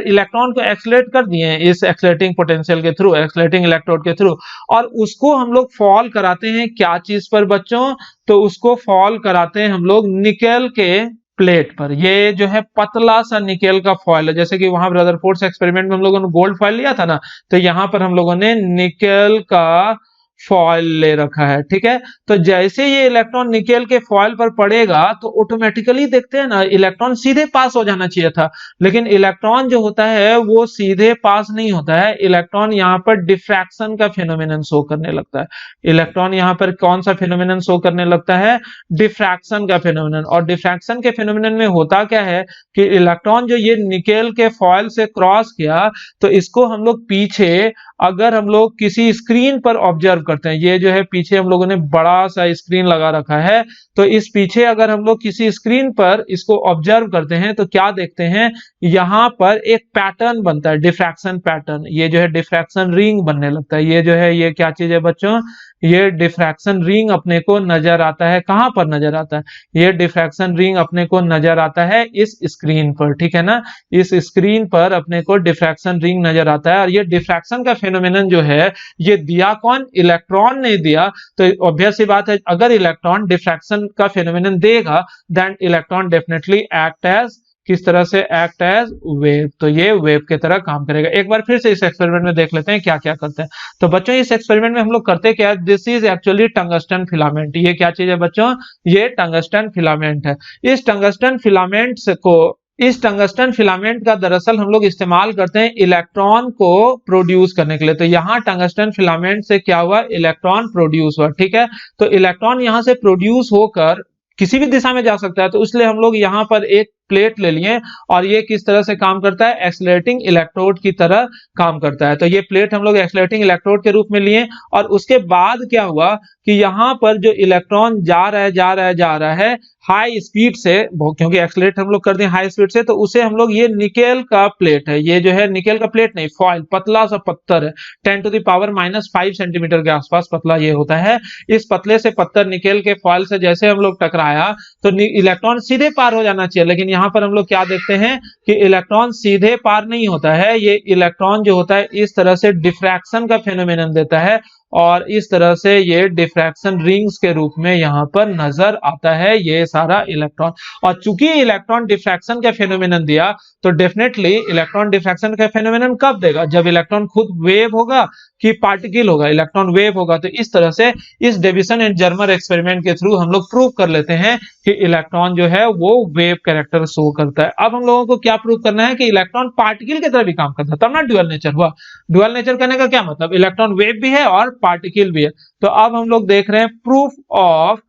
इलेक्ट्रॉन को एक्सलरेट कर दिए इस एक्सलरेटिंग पोटेंशियल के थ्रू, एक्सलरेटिंग इलेक्ट्रोड के थ्रू, और उसको हम लोग फॉल कराते हैं क्या चीज पर बच्चों, तो उसको फॉल कराते हैं हम लोग निकेल के प्लेट पर। ये जो है पतला सा निकेल का फॉयल है, जैसे कि वहां रदरफोर्ड एक्सपेरिमेंट में हम लोगों ने गोल्ड फॉयल लिया था ना, तो यहां पर हम लोगों ने निकेल का फॉयल ले रखा है, ठीक है। तो जैसे ये इलेक्ट्रॉन निकेल के फॉयल पर पड़ेगा तो ऑटोमेटिकली देखते हैं ना इलेक्ट्रॉन सीधे पास हो जाना चाहिए था, लेकिन इलेक्ट्रॉन जो होता है वो सीधे पास नहीं होता है। इलेक्ट्रॉन यहाँ पर डिफ्रैक्शन का फेनोमेनन शो करने लगता है। इलेक्ट्रॉन यहाँ पर कौन सा फेनोमेनन शो करने लगता है, डिफ्रैक्शन का फेनोमेनन। और डिफ्रैक्शन के फेनोमेनन में होता क्या है कि इलेक्ट्रॉन जो ये निकेल के फॉयल से क्रॉस किया, तो इसको हम लोग पीछे अगर हम लोग किसी स्क्रीन पर ऑब्जर्व करते हैं, ये जो है पीछे हम लोगों ने बड़ा सा स्क्रीन लगा रखा है, तो इस पीछे अगर हम लोग किसी स्क्रीन पर इसको ऑब्जर्व करते हैं तो क्या देखते हैं, यहां पर एक पैटर्न बनता है, डिफ्रैक्शन पैटर्न। ये जो है डिफ्रैक्शन रिंग बनने लगता है। ये जो है ये क्या चीज है बच्चों, ये डिफ्रैक्शन रिंग अपने को नजर आता है। कहां पर नजर आता है, ये डिफ्रैक्शन रिंग अपने को नजर आता है इस स्क्रीन पर, ठीक है ना। इस स्क्रीन पर अपने को डिफ्रैक्शन रिंग नजर आता है। और ये डिफ्रैक्शन का फेनोमेनन जो है ये दिया कौन, इलेक्ट्रॉन ने दिया। तो ऑब्वियस सी बात है अगर इलेक्ट्रॉन डिफ्रैक्शन का फेनोमेनन देगा then electron definitely act as, किस तरह से, एक्ट एज वेव। तो ये वेव की तरह काम करेगा। एक बार फिर से इस एक्सपेरिमेंट में देख लेते हैं क्या क्या करते हैं। तो बच्चों इस एक्सपेरिमेंट में हम लोग करते क्या, this is actually tungsten filament. ये क्या चीज है बच्चों, ये टंगस्टन फिलामेंट है। इस टंगस्टन फिलामेंट का दरअसल हम लोग इस्तेमाल करते हैं इलेक्ट्रॉन को प्रोड्यूस करने के लिए। तो यहाँ टंगस्टन फिलामेंट से क्या हुआ, इलेक्ट्रॉन प्रोड्यूस हुआ, ठीक है। तो इलेक्ट्रॉन यहां से प्रोड्यूस होकर किसी भी दिशा में जा सकता है, तो इसलिए हम लोग यहाँ पर एक प्लेट ले लिए और ये किस तरह से काम करता है, एक्सेलरेटिंग इलेक्ट्रोड की तरह काम करता है। तो ये प्लेट हम लोग एक्सेलरेटिंग इलेक्ट्रोड के रूप में लिए और उसके बाद क्या हुआ कि यहाँ पर जो इलेक्ट्रॉन जा रहा है हाई स्पीड से, क्योंकि एक्सेलरेट हम लोग कर दें हाई स्पीड से, तो उसे हम लोग, ये निकेल का प्लेट है, ये जो है निकेल का प्लेट नहीं, फॉइल, पतला सा पत्थर है, 10⁻⁻5 सेंटीमीटर के आसपास पतला ये होता है। इस पतले से पत्थर निकेल के फॉइल से जैसे हम लोग टकराया तो इलेक्ट्रॉन सीधे पार हो जाना चाहिए, लेकिन यहाँ पर हम लोग क्या देखते हैं कि इलेक्ट्रॉन सीधे पार नहीं होता है। ये इलेक्ट्रॉन जो होता है इस तरह से डिफ्रैक्शन का फेनोमेनन देता है और इस तरह से ये डिफ्रैक्शन रिंग्स के रूप में यहाँ पर नजर आता है ये सारा इलेक्ट्रॉन। और चूंकि इलेक्ट्रॉन डिफ्रैक्शन का फेनोमेनन दिया तो डेफिनेटली इलेक्ट्रॉन डिफ्रैक्शन का फेनोमेनन कब देगा, जब इलेक्ट्रॉन खुद वेव होगा कि पार्टिकल होगा, इलेक्ट्रॉन वेव होगा। तो इस तरह से इस डेविसन एंड जर्मर एक्सपेरिमेंट के थ्रू हम लोग प्रूव कर लेते हैं कि इलेक्ट्रॉन जो है वो वेव कैरेक्टर शो करता है। अब हम लोगों को क्या प्रूव करना है कि इलेक्ट्रॉन पार्टिकल की तरह भी काम करता है, तब ना ड्यूअल नेचर हुआ। ड्यूअल नेचर करने का क्या मतलब, इलेक्ट्रॉन वेव भी है और पार्टिकल भी है। तो अब हम लोग देख रहे हैं proof of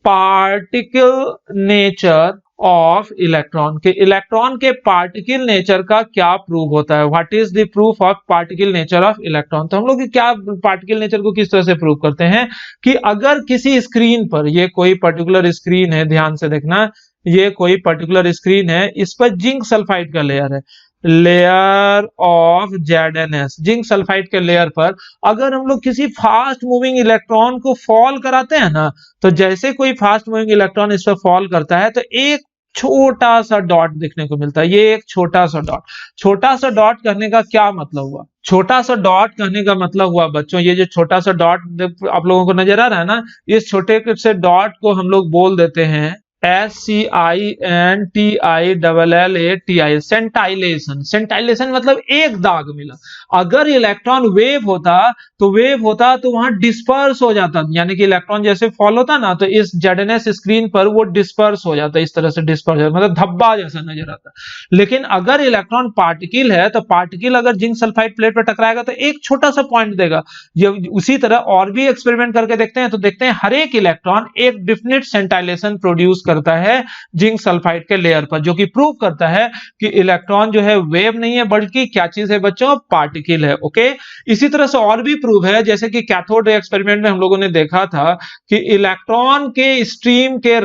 particle nature of electron, के इलेक्ट्रॉन के पार्टिकल नेचर का क्या प्रूव होता है, what is the proof of particle nature of electron. तो हम लोग क्या पार्टिकल नेचर को किस तरह से प्रूव करते हैं कि अगर किसी स्क्रीन पर, ये कोई पर्टिकुलर स्क्रीन है, ध्यान से देखना, ये कोई पर्टिकुलर स्क्रीन है, इस पर जिंक सल्फाइड का लेयर है, layer of ZnS, zinc sulphide के लेयर पर अगर हम लोग किसी फास्ट मूविंग इलेक्ट्रॉन को फॉल कराते हैं ना, तो जैसे कोई फास्ट मूविंग इलेक्ट्रॉन इस पर फॉल करता है तो एक छोटा सा डॉट देखने को मिलता है। ये एक छोटा सा डॉट कहने का क्या मतलब हुआ, छोटा सा डॉट कहने का मतलब हुआ बच्चों, ये जो छोटा सा डॉट आप लोगों को नजर आ रहा है ना, इस छोटे से डॉट को हम लोग बोल देते हैं SCINTILLATI, सेंटाइलेशन। सेंटाइलेशन मतलब एक दाग मिला। अगर इलेक्ट्रॉन वेव होता तो वहां डिस्पर्स हो जाता, यानी कि इलेक्ट्रॉन जैसे फॉल होता ना तो इस ZnS स्क्रीन पर वो डिस्पर्स हो जाता, इस तरह से डिस्पर्स हो जाता, मतलब धब्बा जैसा नजर आता। लेकिन अगर इलेक्ट्रॉन पार्टिकल है तो पार्टिकल अगर जिंक सल्फाइड प्लेट पर टकराएगा तो एक छोटा सा पॉइंट देगा। ये उसी तरह और भी एक्सपेरिमेंट करके देखते हैं तो देखते हैं हर एक इलेक्ट्रॉन एक डिफिनिट सेंटाइलेशन प्रोड्यूस करता है जिंक सल्फाइड के लेयर पर, जो कि प्रूव करता है कि इलेक्ट्रॉन जो है वेव नहीं है बल्कि क्या चीज है बच्चों, पार्टिकल है। ओके, इसी तरह से और भी प्रूव है, जैसे कि कैथोड रे एक्सपेरिमेंट में हम लोगों ने देखा था कि इलेक्ट्रॉन के स्ट्रीम के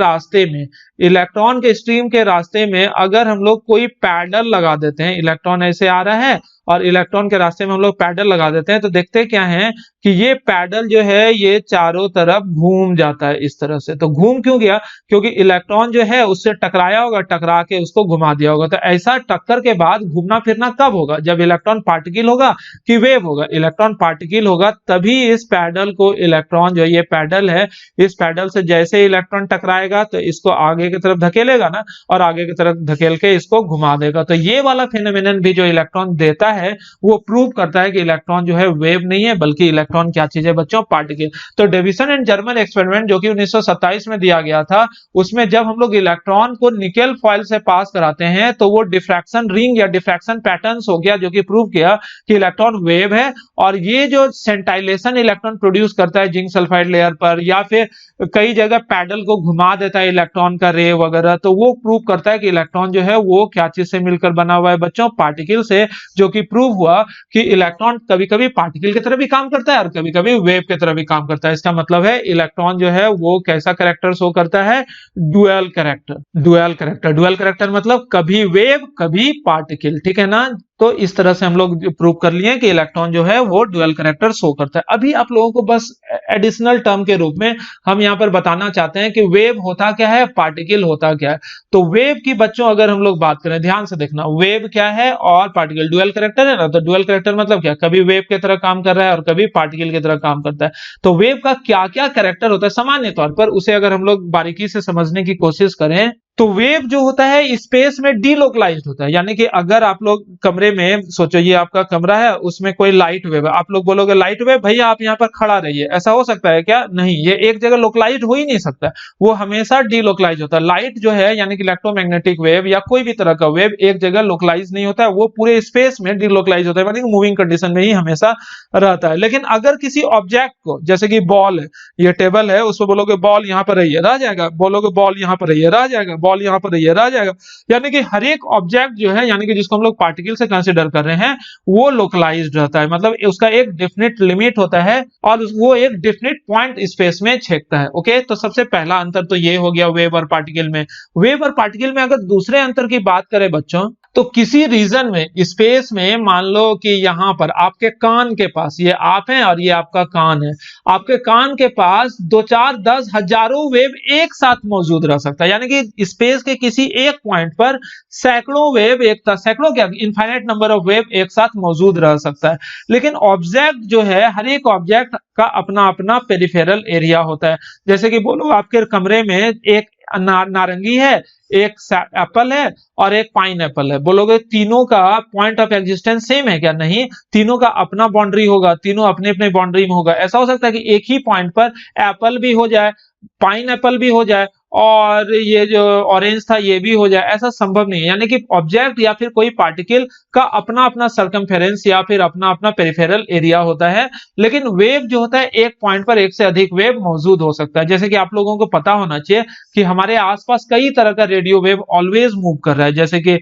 रास्ते में अगर हम लोग कोई पैडल लगा देते हैं, इलेक्ट्रॉन ऐसे आ रहा है और इलेक्ट्रॉन के रास्ते में हम लोग पैडल लगा देते हैं, तो देखते क्या है कि ये पैडल जो है ये चारों तरफ घूम जाता है इस तरह से। तो घूम क्यों गया, क्योंकि इलेक्ट्रॉन जो है उससे टकराया होगा, टकरा के उसको घुमा दिया होगा। तो ऐसा टक्कर के बाद घूमना फिरना कब होगा, जब इलेक्ट्रॉन पार्टिकल होगा कि वेव होगा। इलेक्ट्रॉन पार्टिकल होगा तभी इस पैडल को, इलेक्ट्रॉन जो ये पैडल है, इस पैडल से जैसे इलेक्ट्रॉन टकराएगा तो इसको आगे की तरफ धकेलेगा ना, और आगे की तरफ धकेल के इसको घुमा देगा। तो ये वाला फेनोमेनन भी जो इलेक्ट्रॉन देता है वो प्रूव करता है कि इलेक्ट्रॉन जो है वेव नहीं है बल्कि इलेक्ट्रॉन क्या चीज है बच्चों, पार्टिकल। तो डेविसन एंड जर्मर एक्सपेरिमेंट जो कि 1927 में दिया गया था, उसमें जब हम लोग इलेक्ट्रॉन को निकेल फॉइल से पास कराते हैं तो वो डिफ्रैक्शन रिंग या डिफ्रैक्शन पैटर्न्स हो गया, जो कि प्रूव किया कि इलेक्ट्रॉन वेव है। और ये जो सेंटाइलेशन इलेक्ट्रॉन प्रोड्यूस करता है जिंक सल्फाइड लेयर पर, या फिर कई जगह पैडल को घुमा देता है इलेक्ट्रॉन का रे वगैरह, तो वो प्रूव करता है कि इलेक्ट्रॉन जो है वो क्या चीज से मिलकर बना हुआ है बच्चों, पार्टिकल से। जो कि प्रूव हुआ कि इलेक्ट्रॉन कभी कभी पार्टिकल की तरह भी काम करता है और कभी कभी वेव की तरह भी काम करता है। इसका मतलब है इलेक्ट्रॉन जो है वो कैसा कैरेक्टर शो करता है, डुअल कैरेक्टर मतलब कभी वेव कभी पार्टिकल, ठीक है ना। तो इस तरह से हम लोग प्रूव कर लिए कि इलेक्ट्रॉन जो है वो डुअल कैरेक्टर शो करता है। अभी आप लोगों को बस एडिशनल टर्म के रूप में हम यहाँ पर बताना चाहते हैं कि वेव होता क्या है, पार्टिकल होता क्या है। तो वेव की बच्चों अगर हम लोग बात करें, ध्यान से देखना, वेव क्या है और पार्टिकल, डुअल कैरेक्टर है ना। तो डुअल कैरेक्टर मतलब क्या, कभी वेव की तरह काम कर रहा है और कभी पार्टिकल की तरह काम करता है। तो वेव का क्या क्या कैरेक्टर होता है सामान्य तौर पर, उसे अगर हम लोग बारीकी से समझने की कोशिश करें तो वेव जो होता है स्पेस में डीलोकलाइज्ड होता है। यानी कि अगर आप लोग कमरे में सोचो, ये आपका कमरा है, उसमें कोई लाइट वेव है, आप लोग बोलोगे लाइट वेव भैया आप यहाँ पर खड़ा रहिए, ऐसा हो सकता है क्या? नहीं, ये एक जगह लोकलाइज्ड हो ही नहीं सकता, वो हमेशा डीलोकलाइज होता है। लाइट जो है यानी कि इलेक्ट्रोमैग्नेटिक वेव या कोई भी तरह का वेव एक जगह लोकलाइज नहीं होता है, वो पूरे स्पेस में डीलोकलाइज होता है, यानी कि मूविंग कंडीशन में ही हमेशा रहता है। लेकिन अगर किसी ऑब्जेक्ट को, जैसे कि बॉल है, ये टेबल है, उसको बोलोगे बॉल यहाँ पर रहिए, रह जाएगा, बोलोगे बॉल यहाँ पर रहिए, रह जाएगा, बॉल यहाँ पर ये रह जाएगा। यानी कि हर एक ऑब्जेक्ट जो है, यानी कि जिसको हम लोग पार्टिकल से कंसिडर कर रहे हैं, वो लोकलाइज्ड रहता है, मतलब उसका एक डेफिनेट लिमिट होता है और वो एक डेफिनेट पॉइंट स्पेस में छेकता है। ओके, तो सबसे पहला अंतर तो ये हो गया वेव और पार्टिकल में। वेव और पार्टिकल में अगर दूसरे अंतर की बात करें बच्चों, तो किसी रीजन में स्पेस में मान लो कि यहां पर आपके कान के पास, ये आप हैं और ये आपका कान है, आपके कान के पास 2 4 10 हजारों वेव एक साथ मौजूद रह सकता है। यानी कि स्पेस के किसी एक पॉइंट पर सैकड़ों वेव सैकड़ों क्या इनफाइनाइट नंबर ऑफ वेव एक साथ मौजूद रह सकता है। लेकिन ऑब्जेक्ट जो है, हर एक ऑब्जेक्ट का अपना अपना पेरिफेरल एरिया होता है। जैसे कि बोलो आपके कमरे में एक नारंगी है, एक एप्पल है और एक पाइन एप्पल है, बोलोगे तीनों का पॉइंट ऑफ एग्जिस्टेंस सेम है क्या? नहीं, तीनों का अपना बाउंड्री होगा, तीनों अपने अपने बाउंड्री में होगा। ऐसा हो सकता है कि एक ही पॉइंट पर एप्पल भी हो जाए, पाइन एप्पल भी हो जाए और ये जो ऑरेंज था ये भी हो जाए, ऐसा संभव नहीं है। यानी कि ऑब्जेक्ट या फिर कोई पार्टिकल का अपना अपना सर्कमफेरेंस या फिर अपना अपना पेरिफेरल एरिया होता है। लेकिन वेव जो होता है, एक पॉइंट पर एक से अधिक वेव मौजूद हो सकता है। जैसे कि आप लोगों को पता होना चाहिए कि हमारे आसपास कई तरह का रेडियो वेव ऑलवेज मूव कर रहा है, जैसे कि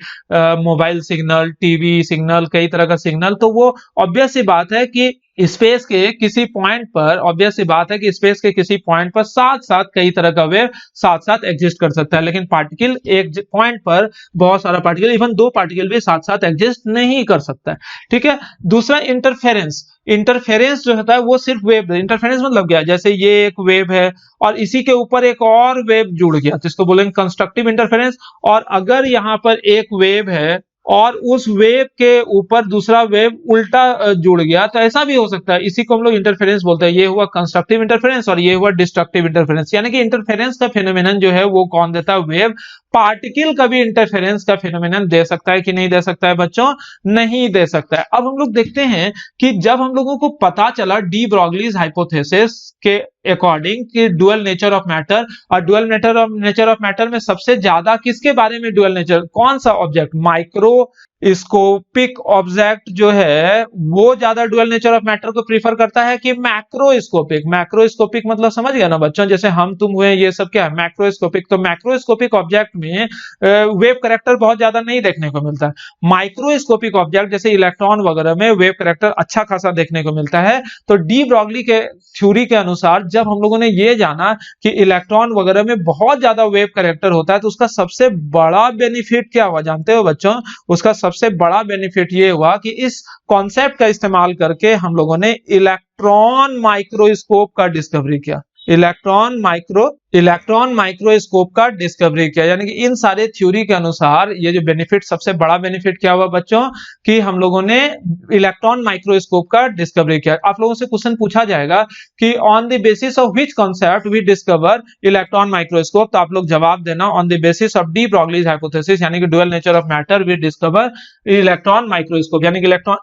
मोबाइल सिग्नल, टीवी सिग्नल, कई तरह का सिग्नल। तो वो ऑब्वियस सी बात है कि स्पेस के किसी पॉइंट पर, ऑब्वियस सी बात है कि स्पेस के किसी पॉइंट पर साथ साथ कई तरह का वेव साथ साथ एग्जिस्ट कर सकता है। लेकिन पार्टिकल एक पॉइंट पर बहुत सारा पार्टिकल, इवन 2 पार्टिकल भी साथ साथ एग्जिस्ट नहीं कर सकता है। ठीक है। दूसरा इंटरफेरेंस। इंटरफेरेंस जो होता है वो सिर्फ वेव, इंटरफेरेंस मतलब क्या है? जैसे ये एक वेव है और इसी के ऊपर एक और वेव जुड़ गया, जिसको बोलेंगे कंस्ट्रक्टिव इंटरफेरेंस। और अगर यहाँ पर एक वेव है और उस वेव के ऊपर दूसरा वेव उल्टा जुड़ गया, तो ऐसा भी हो सकता है। इसी को हम लोग इंटरफेरेंस बोलते हैं। ये हुआ कंस्ट्रक्टिव इंटरफेरेंस और ये हुआ डिस्ट्रक्टिव इंटरफेरेंस। यानी कि इंटरफेरेंस का फेनोमेनन जो है वो कौन देता है? वेव। पार्टिकल का भी इंटरफेरेंस का फेनोमेनन दे सकता है कि नहीं दे सकता है बच्चों? नहीं दे सकता है। अब हम लोग देखते हैं कि जब हम लोगों को पता चला डी ब्रॉगलीज हाइपोथेसिस के अकॉर्डिंग कि डुअल नेचर ऑफ मैटर, और डुअल नेचर ऑफ मैटर में सबसे ज्यादा किसके बारे में डुअल नेचर, कौन सा ऑब्जेक्ट? माइक्रोस्कोपिक ऑब्जेक्ट जो है वो ज्यादा डुअल नेचर ऑफ मैटर को प्रीफर करता है कि मैक्रोस्कोपिक? मैक्रोस्कोपिक मतलब समझ गया ना बच्चों, जैसे हम तुम हुए, ये सब क्या है? मैक्रोस्कोपिक। तो मैक्रोस्कोपिक ऑब्जेक्ट में वेव कैरेक्टर बहुत ज्यादा नहीं देखने को मिलता है। माइक्रोस्कोपिक ऑब्जेक्ट जैसे इलेक्ट्रॉन वगैरह में वेव कैरेक्टर अच्छा खासा देखने को मिलता है। तो डी ब्रॉगली के थ्योरी के अनुसार जब हम लोगों ने ये जाना कि इलेक्ट्रॉन वगैरह में बहुत ज्यादा वेव कैरेक्टर होता है, तो उसका सबसे बड़ा बेनिफिट क्या हुआ जानते हो बच्चों? उसका सबसे बड़ा बेनिफिट ये हुआ कि इस कॉन्सेप्ट का इस्तेमाल करके हम लोगों ने इलेक्ट्रॉन माइक्रोस्कोप का डिस्कवरी किया। इलेक्ट्रॉन माइक्रोस्कोप का डिस्कवरी किया। यानी कि इन सारे थ्योरी के अनुसार ये जो बेनिफिट, सबसे बड़ा बेनिफिट क्या हुआ बच्चों? कि हम लोगों ने इलेक्ट्रॉन माइक्रोस्कोप का डिस्कवरी किया। आप लोगों से क्वेश्चन पूछा जाएगा कि on the basis of which concept we discover electron microscope, तो आप लोग जवाब देना on the basis of de Broglie's hypothesis, यानी कि dual nature of matter we discover electron microscope. यानी कि इलेक्ट्रॉन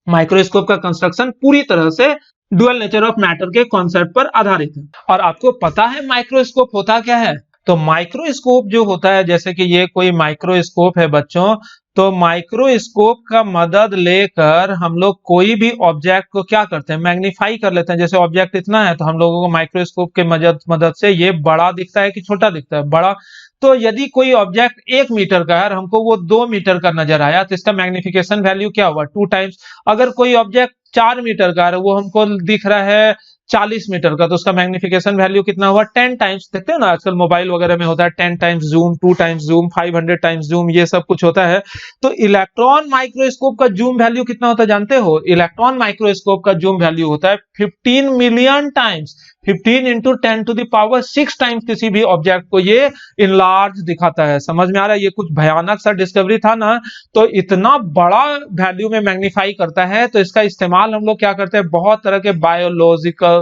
माइक्रोस्कोप का कंस्ट्रक्शन पूरी तरह से डुअल नेचर ऑफ मैटर के कॉन्सेप्ट पर आधारित है। और आपको पता है माइक्रोस्कोप होता क्या है? तो माइक्रोस्कोप जो होता है, जैसे कि ये कोई माइक्रोस्कोप है बच्चों, तो माइक्रोस्कोप का मदद लेकर हम लोग कोई भी ऑब्जेक्ट को क्या करते हैं? मैग्नीफाई कर लेते हैं। जैसे ऑब्जेक्ट इतना है तो हम लोगों को माइक्रोस्कोप के मदद से ये बड़ा दिखता है कि छोटा दिखता है? बड़ा। तो यदि कोई ऑब्जेक्ट 1 मीटर का है और हमको वो 2 मीटर का नजर आया, तो इसका मैग्निफिकेशन वैल्यू क्या हुआ? 2 टाइम्स। अगर कोई ऑब्जेक्ट 4 मीटर का है, वो हमको दिख रहा है 40 मीटर का, तो उसका मैग्निफिकेशन वैल्यू कितना हुआ? 10 टाइम्स। देखते हो ना आजकल मोबाइल वगैरह में होता है 10 times zoom, 2 times zoom, 500 times zoom, ये सब कुछ होता है। तो इलेक्ट्रॉन माइक्रोस्कोप का जूम वैल्यू कितना होता है जानते हो? इलेक्ट्रॉन माइक्रोस्कोप का जूम वैल्यू होता है 15 million times. 15 into 10 to the power 6 times किसी भी ऑब्जेक्ट को ये इनलार्ज दिखाता है। समझ में आ रहा है? ये कुछ भयानक सा डिस्कवरी था ना। तो इतना बड़ा वैल्यू में मैग्नीफाई करता है, तो इसका इस्तेमाल हम लोग क्या करते हैं? बहुत तरह के बायोलॉजिकल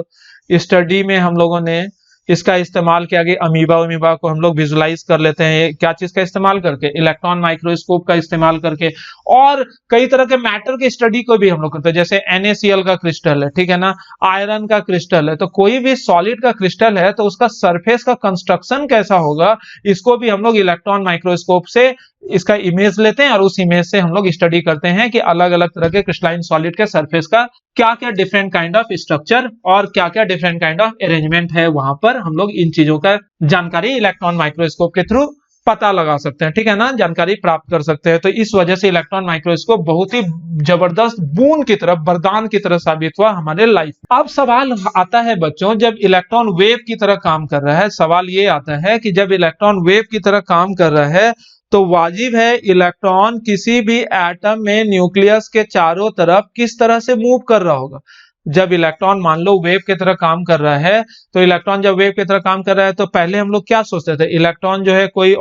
स्टडी में हम लोगों ने इसका इस्तेमाल किया गया। अमीबा को हम लोग विजुलाइज कर लेते हैं, क्या चीज का इस्तेमाल करके? इलेक्ट्रॉन माइक्रोस्कोप का इस्तेमाल करके। और कई तरह के मैटर के स्टडी को भी हम लोग करते हैं, जैसे NaCl का क्रिस्टल है, ठीक है ना, आयरन का क्रिस्टल है। तो कोई भी सॉलिड का क्रिस्टल है तो उसका सरफेस का कंस्ट्रक्शन कैसा होगा, इसको भी हम लोग इलेक्ट्रॉन माइक्रोस्कोप से इसका इमेज लेते हैं और उस इमेज से हम लोग स्टडी करते हैं कि अलग अलग तरह के क्रिस्टलाइन सॉलिड के सरफेस का क्या क्या डिफरेंट काइंड ऑफ स्ट्रक्चर और क्या क्या डिफरेंट काइंड ऑफ अरेंजमेंट है। वहां पर हम लोग इन चीजों का जानकारी इलेक्ट्रॉन माइक्रोस्कोप के थ्रू पता लगा सकते हैं, ठीक है ना, जानकारी प्राप्त कर सकते हैं। तो इस वजह से इलेक्ट्रॉन माइक्रोस्कोप बहुत ही जबरदस्त बून की तरफ, वरदान की तरह साबित हुआ हमारे लाइफ। अब सवाल आता है बच्चों, जब इलेक्ट्रॉन वेव की तरह काम कर रहा है, सवाल ये आता है कि जब इलेक्ट्रॉन वेव की तरह काम कर रहा है तो वाजिब है इलेक्ट्रॉन किसी भी एटम में न्यूक्लियस के चारों तरफ किस तरह से मूव कर रहा होगा। जब इलेक्ट्रॉन मान लो वेव की तरह काम कर रहा है, तो इलेक्ट्रॉन जब वेव की तरह काम कर रहा है तो पहले हम लोग क्या सोचते थे, इलेक्ट्रॉन जो है कोई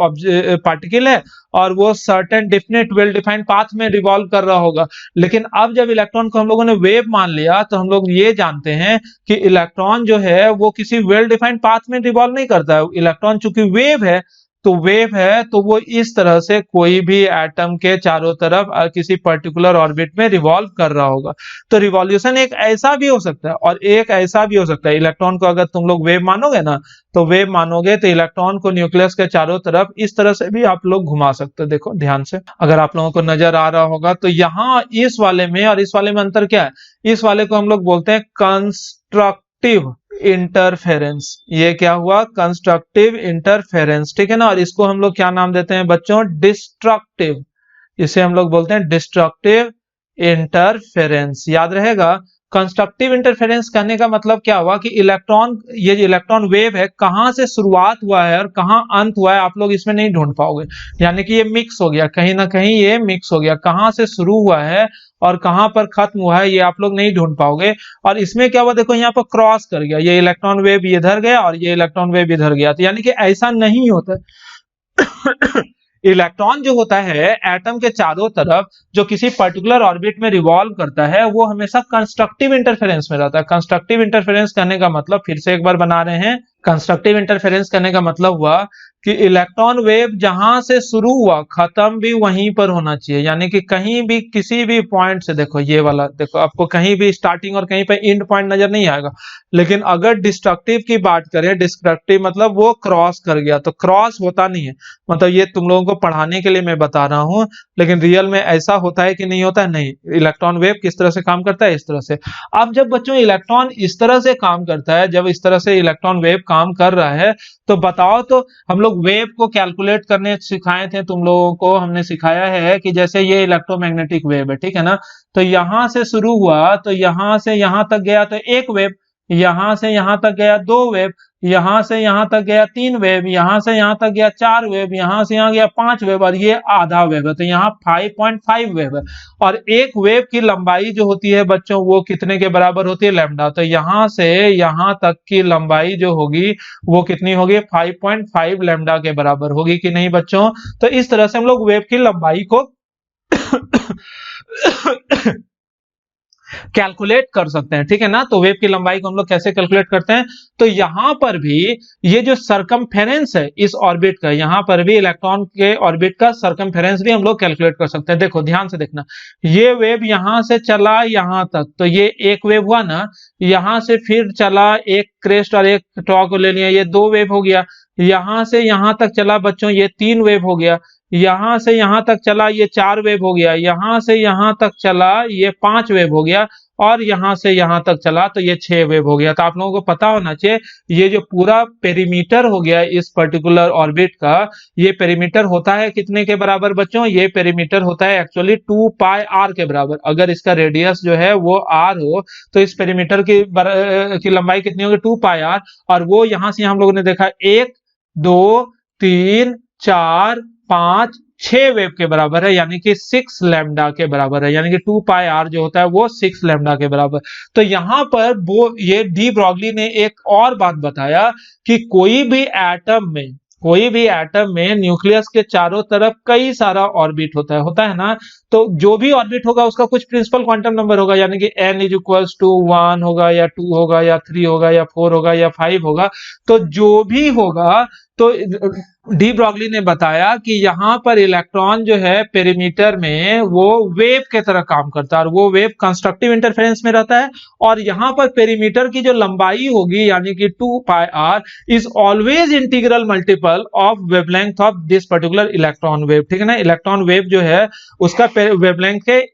पार्टिकल है और वो certain definite well defined path में रिवॉल्व कर रहा होगा। लेकिन अब जब इलेक्ट्रॉन को हम लोगों ने वेव मान लिया तो हम लोग ये जानते हैं कि इलेक्ट्रॉन जो है वो किसी वेल डिफाइंड पाथ में रिवॉल्व नहीं करता है। इलेक्ट्रॉन चूंकि वेव है तो वो इस तरह से कोई भी एटम के चारों तरफ किसी पर्टिकुलर ऑर्बिट में रिवॉल्व कर रहा होगा। तो रिवॉल्यूशन एक ऐसा भी हो सकता है और एक ऐसा भी हो सकता है। इलेक्ट्रॉन को अगर तुम लोग वेव मानोगे ना, तो वेव मानोगे तो इलेक्ट्रॉन को न्यूक्लियस के चारों तरफ इस तरह से भी आप लोग घुमा सकते हो। देखो ध्यान से, अगर आप लोगों को नजर आ रहा होगा तो यहाँ इस वाले में और इस वाले में अंतर क्या है, इस वाले को हम लोग बोलते हैं कंस्ट्रक्टिव इंटरफेरेंस। ये क्या हुआ, कंस्ट्रक्टिव इंटरफेरेंस, ठीक है ना। और इसको हम लोग क्या नाम देते हैं बच्चों, डिस्ट्रक्टिव। इसे हम लोग बोलते हैं डिस्ट्रक्टिव इंटरफेरेंस। याद रहेगा, कंस्ट्रक्टिव इंटरफेरेंस कहने का मतलब क्या हुआ कि इलेक्ट्रॉन, ये जो इलेक्ट्रॉन वेव है कहां से शुरुआत हुआ है और कहां अंत हुआ है आप लोग इसमें नहीं ढूंढ पाओगे। यानी कि ये मिक्स हो गया, कहीं ना कहीं ये मिक्स हो गया, कहां से शुरू हुआ है और कहां पर खत्म हुआ है ये आप लोग नहीं ढूंढ पाओगे। और इसमें क्या हुआ, देखो यहाँ पर क्रॉस कर गया, ये इलेक्ट्रॉन वेव इधर गया और ये इलेक्ट्रॉन वेव इधर गया। तो यानी कि ऐसा नहीं होता। इलेक्ट्रॉन जो होता है एटम के चारों तरफ जो किसी पर्टिकुलर ऑर्बिट में रिवॉल्व करता है वो हमेशा कंस्ट्रक्टिव इंटरफेरेंस में रहता है। कंस्ट्रक्टिव इंटरफेरेंस करने का मतलब, फिर से एक बार बना रहे हैं, कंस्ट्रक्टिव इंटरफेरेंस करने का मतलब हुआ कि इलेक्ट्रॉन वेव जहां से शुरू हुआ खत्म भी वहीं पर होना चाहिए। यानी कि कहीं भी किसी भी पॉइंट से, देखो ये वाला देखो, आपको कहीं भी स्टार्टिंग और कहीं पे एंड पॉइंट नजर नहीं आएगा। लेकिन अगर डिस्ट्रक्टिव की बात करें, डिस्ट्रक्टिव मतलब वो क्रॉस कर गया, तो क्रॉस होता नहीं है। मतलब ये तुम लोगों को पढ़ाने के लिए मैं बता रहा हूं, लेकिन रियल में ऐसा होता है कि नहीं होता है, नहीं। इलेक्ट्रॉन वेव किस तरह से काम करता है, इस तरह से। अब जब बच्चों इलेक्ट्रॉन इस तरह से काम करता है, जब इस तरह से इलेक्ट्रॉन वेव काम कर रहा है, तो बताओ, तो हम लोग वेव को कैलकुलेट करने सिखाए थे, तुम लोगों को हमने सिखाया है कि जैसे ये इलेक्ट्रोमैग्नेटिक वेव है, ठीक है ना। तो यहां से शुरू हुआ, तो यहां से यहां तक गया तो एक वेव, यहां से यहां तक गया दो वेव, यहां से यहां तक गया तीन वेव, यहां से यहां तक गया चार वेव, यहां से यहां गया पांच वेव और ये आधा वेव है। तो यहाँ 5.5 वेव है। और एक वेव की लंबाई जो होती है बच्चों वो कितने के बराबर होती है, लैम्डा। तो यहां से यहां तक की लंबाई जो होगी वो कितनी होगी, 5.5 लैम्डा के बराबर होगी कि नहीं बच्चों। तो इस तरह से हम लोग वेव की लंबाई को कैलकुलेट कर सकते हैं, ठीक है ना। तो वेव की लंबाई को हम लोग कैसे कैलकुलेट करते हैं, तो यहां पर भी ये जो सरकमफेरेंस है इस ऑर्बिट का, यहां पर भी इलेक्ट्रॉन के ऑर्बिट का सरकमफेरेंस भी हम लोग कैलकुलेट कर सकते हैं। देखो ध्यान से देखना, ये वेव यहां से चला यहां तक, तो ये एक वेव हुआ ना, यहां से फिर चला, एक क्रेस्ट और एक टॉ को ले लिया, ये दो वेव हो गया। यहां से यहां तक चला बच्चों, ये तीन वेव हो गया। यहां से यहां तक चला, ये चार वेव हो गया। यहां से यहां तक चला, ये पांच वेव हो गया। और यहां से यहां तक चला तो ये छह वेव हो गया। तो आप लोगों को पता होना चाहिए ये जो पूरा पेरीमीटर हो गया इस पर्टिकुलर ऑर्बिट का, ये पेरीमीटर होता है कितने के बराबर बच्चों, ये पेरीमीटर होता है एक्चुअली 2 पाई आर के बराबर। अगर इसका रेडियस जो है वो आर हो तो इस पेरीमीटर की लंबाई कितनी होगी, 2 पाई आर। और वो यहां से हम लोगों ने देखा 1 2 3 4 5 6 वेव के बराबर है, यानी कि 6 लैम्डा के बराबर है। यानी कि 2 पाई आर जो होता है वो 6 लैम्डा के बराबर। तो यहां पर वो ये डी ब्रॉगली ने एक और बात बताया कि कोई भी एटम में न्यूक्लियस के चारों तरफ कई सारा ऑर्बिट होता है ना। तो जो भी ऑर्बिट होगा उसका कुछ प्रिंसिपल क्वांटम नंबर होगा, यानी कि n = 1 होगा या 2 होगा या 3 होगा या 4 होगा या 5 होगा। तो जो भी होगा, तो डी ब्रॉगली ने बताया कि यहाँ पर इलेक्ट्रॉन जो है पेरीमीटर में वो वेव के तरह काम करता है और वो वेव कंस्ट्रक्टिव इंटरफेरेंस में रहता है और यहाँ पर पेरीमीटर की जो लंबाई होगी यानी कि 2 pi r is always integral multiple of wavelength of this particular electron wave. ठीक है ना, इलेक्ट्रॉन वेव जो है उसका वेवलेंथ के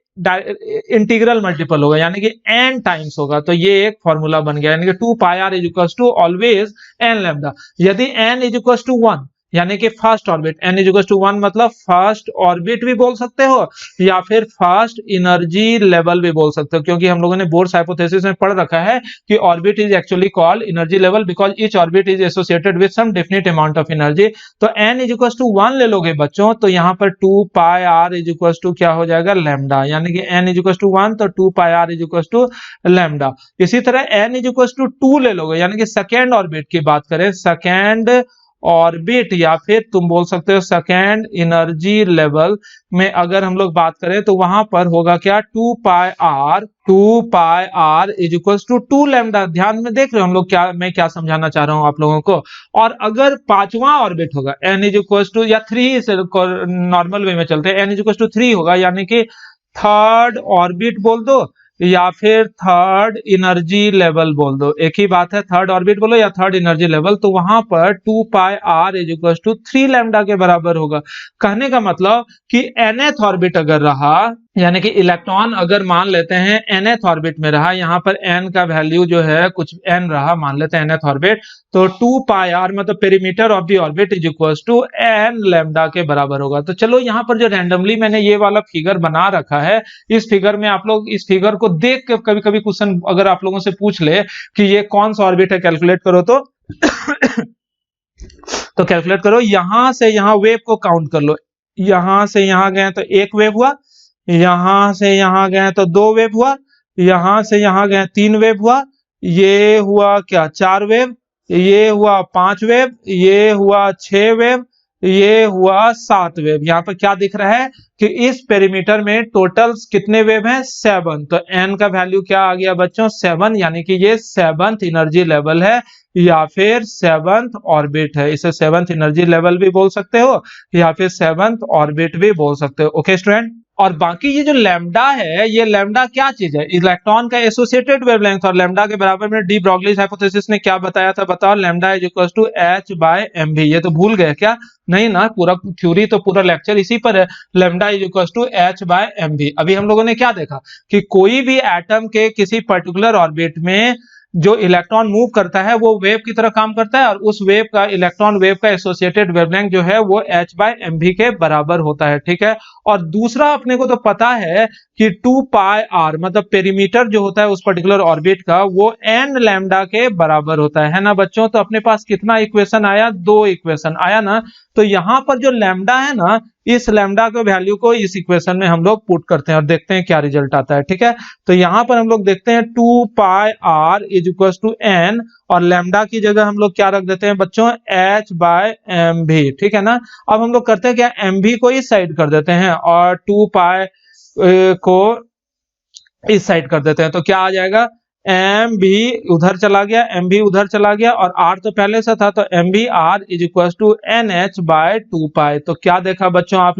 इंटीग्रल मल्टीपल होगा यानी कि n टाइम्स होगा। तो ये एक फॉर्मूला बन गया यानी कि 2 pi r is equal to always n lambda. यदि n इज इक्वल टू 1 यानी कि first orbit, n is equal to 1 मतलब फर्स्ट ऑर्बिट भी बोल सकते हो या फिर फर्स्ट एनर्जी लेवल भी बोल सकते हो, क्योंकि हम लोगों ने बोर्स हाइपोथेसिस में पढ़ रखा है कि orbit is actually called energy level because each orbit is associated with some definite amount of energy. तो n इज इक्वल टू 1 ले लोगे बच्चों तो यहाँ पर 2 pi r is equal to क्या हो जाएगा, लैम्डा, यानी कि n इज इक्वल टू 1 तो 2 pi r is equal to lambda. इसी तरह n इज इक्वल टू 2 ले लोगे यानी कि सेकेंड ऑर्बिट की बात करें, सेकेंड ऑर्बिट या फिर तुम बोल सकते हो सेकेंड एनर्जी लेवल में अगर हम लोग बात करें तो वहां पर होगा क्या, 2 pi r is equal to 2 lambda. ध्यान में देख रहे हो हम लोग क्या, मैं क्या समझाना चाह रहा हूं आप लोगों को। और अगर पांचवा ऑर्बिट होगा n इज इक्वल टू या 3 नॉर्मल वे में चलते हैं, n इज इक्वल टू 3 होगा यानी कि थर्ड ऑर्बिट बोल दो या फिर थर्ड एनर्जी लेवल बोल दो, एक ही बात है, थर्ड ऑर्बिट बोलो या थर्ड एनर्जी लेवल। तो वहां पर 2 pi r is equal to 3 lambda के बराबर होगा। कहने का मतलब कि nth ऑर्बिट अगर रहा यानी कि इलेक्ट्रॉन अगर मान लेते हैं nth ऑर्बिट में रहा, यहाँ पर n का वैल्यू जो है कुछ n रहा, मान लेते हैं nth ऑर्बिट, तो 2 पाई आर मतलब perimeter of the orbit is equal to n lambda के बराबर होगा। तो चलो यहाँ पर जो रैंडमली मैंने ये वाला फिगर बना रखा है, इस फिगर में आप लोग इस फिगर को देख के कभी कभी क्वेश्चन अगर आप लोगों से पूछ ले कि ये कौन सा ऑर्बिट है, कैलकुलेट करो तो कैलकुलेट करो, यहां से यहां वेव को काउंट कर लो, यहां से यहां गए तो एक वेव हुआ, यहां से यहां गए तो 2 वेव हुआ, यहां से यहां गए 3 वेव हुआ, ये हुआ क्या 4 वेव, ये हुआ 5 वेव, ये हुआ 6 वेव, ये हुआ 7 वेव। यहाँ पर क्या दिख रहा है कि इस पेरीमीटर में टोटल कितने वेव हैं, 7। तो n का वैल्यू क्या आ गया बच्चों, 7, यानी कि ये 7th एनर्जी लेवल है या फिर 7th ऑर्बिट है। इसे 7th एनर्जी लेवल भी बोल सकते हो या फिर 7th ऑर्बिट भी बोल सकते हो। ओके स्टूडेंट, और बाकी ये जो लैम्डा है, ये लैम्डा क्या चीज है, इलेक्ट्रॉन का एसोसिएटेड वेवलेंथ, और लैम्डा के बराबर में डी ब्रॉगलीज हाइपोथेसिस ने क्या बताया था, बताओ, lambda is equal to h by mv। ये तो भूल गए क्या, नहीं ना, पूरा थ्योरी तो पूरा लेक्चर इसी पर है, lambda is equal to h by mv। अभी हम लोगों ने क्या देखा कि कोई भी एटम के किसी पर्टिकुलर ऑर्बिट में जो इलेक्ट्रॉन मूव करता है वो वेव की तरह काम करता है और उस वेव का, इलेक्ट्रॉन वेव का एसोसिएटेड वेवलेंथ जो है वो h बाय mv के बराबर होता है। ठीक है, और दूसरा अपने को तो पता है कि 2 पाई आर मतलब पेरीमीटर जो होता है उस पर्टिकुलर ऑर्बिट का वो n लैम्डा के बराबर होता है ना बच्चों। तो अपने पास कितना इक्वेशन आया, 2 इक्वेशन आया ना। तो यहाँ पर जो लैम्डा है ना, इस लैम्डा के वैल्यू को इस इक्वेशन में हम लोग पुट करते हैं और देखते हैं क्या रिजल्ट आता है। ठीक है, तो यहाँ पर हम लोग देखते हैं 2 pi r is equal to n और लैम्डा की जगह हम लोग क्या रख देते हैं बच्चों, h बाय mv। ठीक है ना, अब हम लोग करते हैं क्या, mv को इस साइड कर देते हैं और 2 पाई को इस साइड कर देते हैं। तो क्या आ जाएगा, एम भी उधर चला गया, एम भी उधर चला गया और आर तो पहले से था, तो एम भी r is equal to n h by 2 पाई। तो क्या देखा बच्चों आप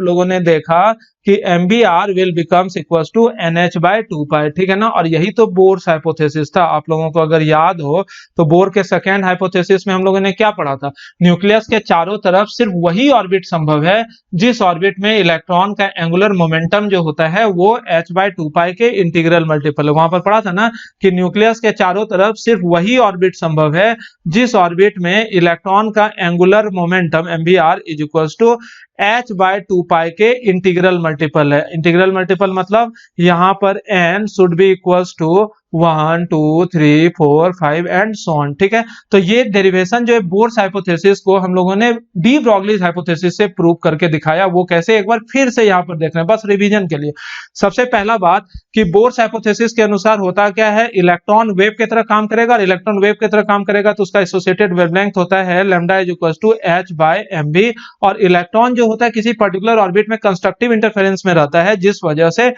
लोगों ने देखा कि m b r will becomes equal to n h by 2 पाई। ठीक है ना, और यही तो बोर्स हाइपोथेसिस था। आप लोगों को अगर याद हो तो बोर के सेकेंड हाइपोथेसिस में हम लोगों ने क्या पढ़ा था, न्यूक्लियस के चारों तरफ सिर्फ वही ऑर्बिट संभव है जिस ऑर्बिट में इलेक्ट्रॉन का एंगुलर मोमेंटम जो होता है वो h बाय 2 पाई के इंटीग्रल मल्टीपल है। वहां पर पढ़ा था ना कि न्यूक्लियस के चारों तरफ सिर्फ वही ऑर्बिट संभव है जिस ऑर्बिट में इलेक्ट्रॉन का angular momentum m b r is equal to h by 2 पाई के इंटीग्रल मल्टीपल है। इंटीग्रल मल्टीपल मतलब यहाँ पर n should be equals to 1 2 3 4 5 and so on. ठीक है, तो ये डेरिवेशन जो है बोर्स हाइपोथेसिस को हम लोगों ने डी ब्रॉगलीज हाइपोथेसिस से प्रूव करके दिखाया। वो कैसे, एक बार फिर से यहाँ पर देख रहे हैं बस रिवीजन के लिए। सबसे पहला बात कि बोर्स हाइपोथेसिस के अनुसार होता क्या है, इलेक्ट्रॉन वेव की तरह काम करेगा और इलेक्ट्रॉन वेव की तरह काम करेगा तो उसका एसोसिएटेड वेवलेंथ होता है lambda is equal to h by mv। और इलेक्ट्रॉन जो होता है किसी पर्टिकुलर ऑर्बिट में कंस्ट्रक्टिव इंटरफेरेंस में रहता है जिस वजह से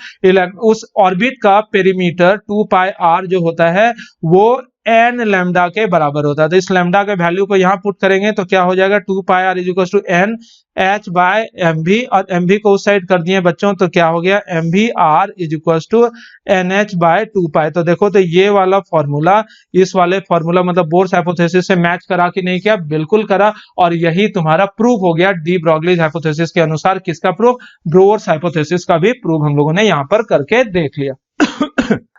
उस ऑर्बिट का पेरीमीटर 2 पाई r जो होता है वो n लैम्डा के बराबर होता है। तो इस लैम्डा के वैल्यू को यहाँ पुट करेंगे तो क्या हो जाएगा 2 pi r is equal to n h by M V, और एम वी को उस साइड कर दिए बच्चों तो क्या हो गया m v r is equal to n h by 2 पाई। तो देखो तो ये वाला फॉर्मूला इस वाले फॉर्मूला मतलब बोर्स हाइपोथेसिस से मैच करा कि नहीं किया, बिल्कुल करा, और यही तुम्हारा प्रूफ हो गया डी ब्रॉगलीज हाइपोथेसिस के अनुसार। किसका प्रूफ? बोर्स हाइपोथेसिस का भी प्रूफ हम लोगों ने यहाँ पर करके देख लिया।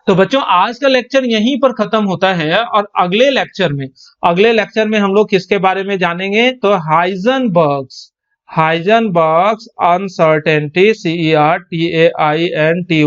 तो बच्चों आज का लेक्चर यहीं पर खत्म होता है, और अगले लेक्चर में हम लोग किसके बारे में जानेंगे? तो हाइजेनबर्ग्स अनसर्टेनिटी, CERTAINTY,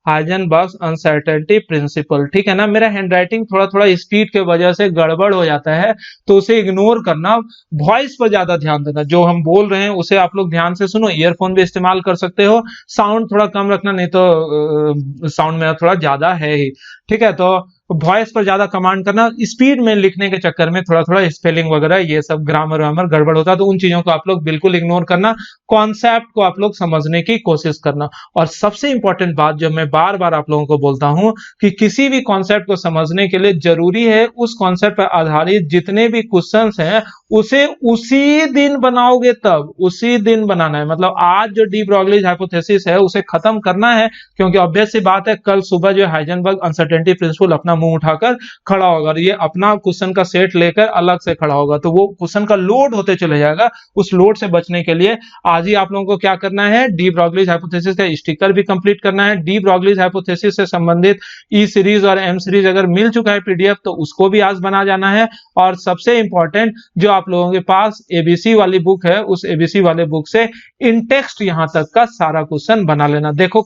हाइजेनबर्ग्स अनसर्टेनिटी प्रिंसिपल। ठीक है ना, मेरा हैंडराइटिंग थोड़ा थोड़ा स्पीड के वजह से गड़बड़ हो जाता है, तो उसे इग्नोर करना, वॉइस पर ज्यादा ध्यान देना, जो हम बोल रहे हैं उसे आप लोग ध्यान से सुनो। ईयरफोन भी इस्तेमाल कर सकते हो, साउंड थोड़ा कम रखना, नहीं तो साउंड मेरा थोड़ा ज्यादा है ही। ठीक है, तो वॉइस पर ज्यादा कमांड करना, स्पीड में लिखने के चक्कर में थोड़ा थोड़ा स्पेलिंग वगैरह ये सब ग्रामर वामर गड़बड़ होता है, तो उन चीजों को आप लोग बिल्कुल इग्नोर करना, कॉन्सेप्ट को आप लोग समझने की कोशिश करना। और सबसे इंपॉर्टेंट बात जो मैं बार बार आप लोगों को बोलता हूं कि किसी भी कॉन्सेप्ट को समझने के लिए जरूरी है उस कॉन्सेप्ट पर आधारित जितने भी क्वेश्चंस हैं उसे उसी दिन बनाओगे, तब उसी दिन बनाना है। मतलब आज जो डी ब्रॉगलीज हाइपोथेसिस है उसे खत्म करना है, क्योंकि ऑब्वियस सी बात है कल सुबह जो हाइजेनबर्ग अनसर्टेनिटी प्रिंसिपल अपना मुंह उठाकर खड़ा होगा, और ये अपना क्वेश्चन का सेट लेकर अलग से खड़ा होगा, तो वो क्वेश्चन का लोड होते चले जाएगा। उस लोड से बचने के लिए आज ही आप लोगों को क्या करना है, डी ब्रॉगलीज हाइपोथेसिस का स्टिकर भी कंप्लीट करना है। डी ब्रॉगलीज हाइपोथेसिस से संबंधित ई सीरीज और एम सीरीज अगर मिल चुका है पीडीएफ तो उसको भी आज बना जाना है। और सबसे इंपॉर्टेंट जो आप लोगों के पास एबीसी वाली बुक है, उस एबीसी वाले बुक से इन टेक्स्ट यहां तक का सारा क्वेश्चन बना लेना। देखो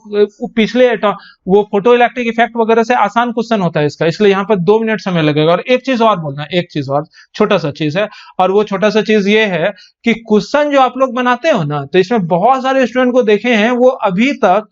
पिछले वो फोटो इलेक्ट्रिक इफेक्ट वगैरह से आसान क्वेश्चन होता है इसका, इसलिए यहाँ पर 2 मिनट समय लगेगा। और एक चीज और बोलना, एक चीज और छोटा सा चीज है, और वो छोटा सा चीज ये है कि क्वेश्चन जो आप लोग बनाते हो ना, तो इसमें बहुत सारे स्टूडेंट को देखे हैं वो अभी तक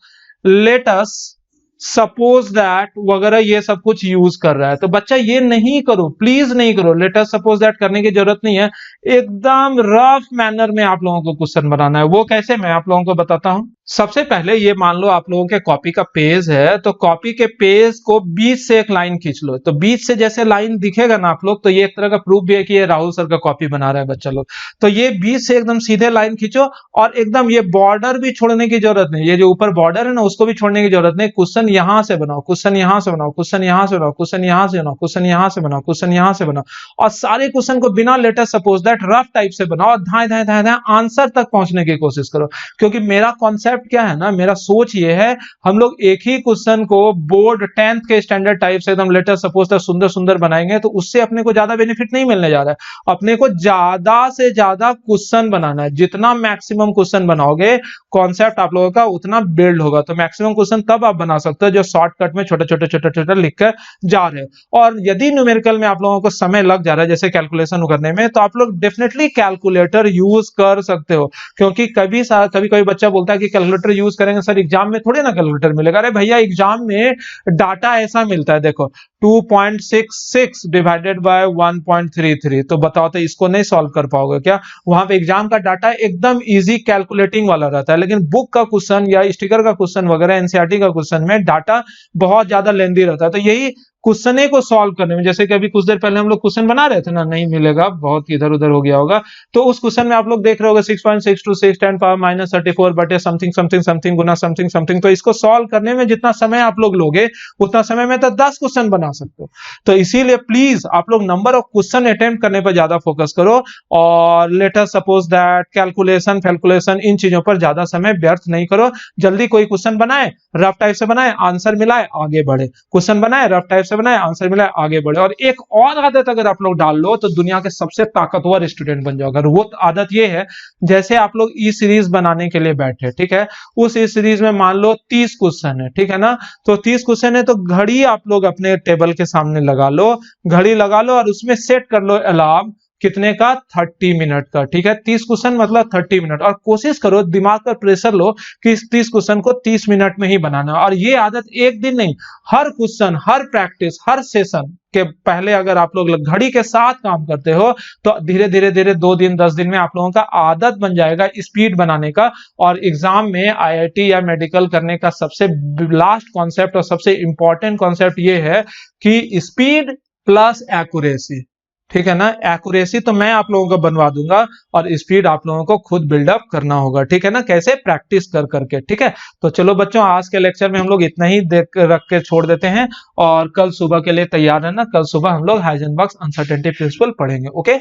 लेटस सपोज दैट वगैरह ये सब कुछ यूज कर रहा है। तो बच्चा ये नहीं करो, प्लीज नहीं करो, लेटस सपोज दैट करने की जरूरत नहीं है। एकदम रफ मैनर में आप लोगों को क्वेश्चन बनाना है। वो कैसे, मैं आप लोगों को बताता हूं। सबसे पहले ये मान लो आप लोगों के कॉपी का पेज है, तो कॉपी के पेज को बीच से एक लाइन खींच लो। तो बीच से जैसे लाइन दिखेगा ना आप लोग, तो ये एक तरह का प्रूफ भी है कि ये राहुल सर का कॉपी बना रहा है बच्चा लोग। तो ये बीच से एकदम सीधे लाइन खींचो, और एकदम ये बॉर्डर भी छोड़ने की जरूरत नहीं, ये जो ऊपर बॉर्डर है ना उसको भी छोड़ने की जरूरत नहीं। क्वेश्चन यहां से बनाओ, क्वेश्चन यहां से बनाओ, क्वेश्चन यहां से बनाओ, क्वेश्चन यहां से बनाओ, क्वेश्चन यहां से बनाओ, क्वेश्चन यहां से बनाओ, और सारे क्वेश्चन को बिना later suppose that rough type से बनाओ, और धाए धाए धाए धाए आंसर तक पहुंचने की कोशिश करो। क्योंकि मेरा कॉन्सेप्ट क्या है ना, मेरा सोच ये है हम लोग एक ही क्वेश्चन को बोर्ड 10th के स्टैंडर्ड टाइप से एकदम लेटर सपोज दैट सुंदर सुंदर बनाएंगे, तो उससे अपने को ज्यादा बेनिफिट नहीं मिलने जा रहा है। अपने को ज्यादा से ज्यादा क्वेश्चन बनाना है, जितना मैक्सिमम क्वेश्चन बनाओगे कॉन्सेप्ट आप लोगों का उतना बिल्ड होगा। तो मैक्सिमम क्वेश्चन तब आप बना सकते हो जो शॉर्टकट में छोटे छोटे छोटे छोटे लिखकर जा रहे हो। और यदि न्यूमेरिकल में आप लोगों को समय लग जा रहा है जैसे कैलकुलेशन करने में, तो आप लोग डेफिनेटली कैलकुलेटर यूज कर सकते हो। क्योंकि कभी कोई बच्चा बोलता है कि कैलकुलेटर यूज करेंगे सर एग्जाम में थोड़े ना कैलकुलेटर मिलेगा। अरे भैया एग्जाम में डाटा ऐसा मिलता है, देखो 2.66 डिवाइडेड बाय 1.33, तो बताओ तो इसको नहीं सॉल्व कर पाओगे क्या? वहां पे एग्जाम का डाटा एकदम इजी कैलकुलेटिंग वाला रहता है, लेकिन बुक का क्वेश्चन या स्टिकर का क्वेश्चन वगैरह एनसीईआरटी का क्वेश्चन में डाटा बहुत ज्यादा लेंदी रहता है। तो यही क्वेश्चन को सॉल्व करने में, जैसे कि अभी कुछ देर पहले हम लोग क्वेश्चन बना रहे थे ना, नहीं मिलेगा, बहुत इधर उधर हो गया होगा, तो उस क्वेश्चन में आप लोग देख रहे होगे 6.626 10 पावर माइनस 34 बटे समथिंग समथिंग समथिंग गुना समथिंग समथिंग। तो इसको सॉल्व करने में जितना समय आप लोग लोगे उतना समय में तो 10 क्वेश्चन बना सकते हो। तो इसीलिए प्लीज आप लोग नंबर ऑफ क्वेश्चन अटेम्प्ट करने पर ज्यादा फोकस करो, और लेटर सपोज दैट कैलकुलेशन इन चीजों पर ज्यादा समय व्यर्थ नहीं करो। जल्दी कोई क्वेश्चन बनाए, रफ टाइप से बनाए, आंसर मिलाए, आगे बढ़े। क्वेश्चन बनाए, रफ टाइप बनाए, आंसर मिला, आगे बढ़े। और एक और आदत अगर आप लोग डाल लो तो दुनिया के सबसे ताकतवर स्टूडेंट बन जाओगे। वो आदत ये है, जैसे आप लोग ई सीरीज बनाने के लिए बैठे, ठीक है, उस ई सीरीज में मान लो 30 क्वेश्चन है, ठीक है ना, तो 30 क्वेश्चन है, तो घड़ी आप लोग अपने टेबल के सामने लगा लो, घड़ी लगा लो, और उसमें सेट कर लो अलार्म कितने का, 30 मिनट का, ठीक है। 30 क्वेश्चन मतलब 30 मिनट, और कोशिश करो, दिमाग पर प्रेशर लो कि इस 30 क्वेश्चन को 30 मिनट में ही बनाना। और ये आदत एक दिन नहीं, हर क्वेश्चन, हर प्रैक्टिस, हर सेशन के पहले अगर आप लोग घड़ी के साथ काम करते हो तो धीरे धीरे धीरे 2 दिन 10 दिन में आप लोगों का आदत बन जाएगा स्पीड बनाने का। और एग्जाम में आईआईटी या मेडिकल करने का सबसे लास्ट कॉन्सेप्ट और सबसे इंपॉर्टेंट कॉन्सेप्ट ये है कि स्पीड प्लस एक्यूरेसी, ठीक है ना। एक्यूरेसी तो मैं आप लोगों को बनवा दूंगा और स्पीड आप लोगों को खुद बिल्डअप करना होगा, ठीक है ना, कैसे, प्रैक्टिस कर करके, ठीक है। तो चलो बच्चों, आज के लेक्चर में हम लोग इतना ही देख रख के छोड़ देते हैं और कल सुबह के लिए तैयार रहना। कल सुबह हम लोग हाइजेनबर्ग अनसर्टेनिटी प्रिंसिपल पढ़ेंगे। ओके।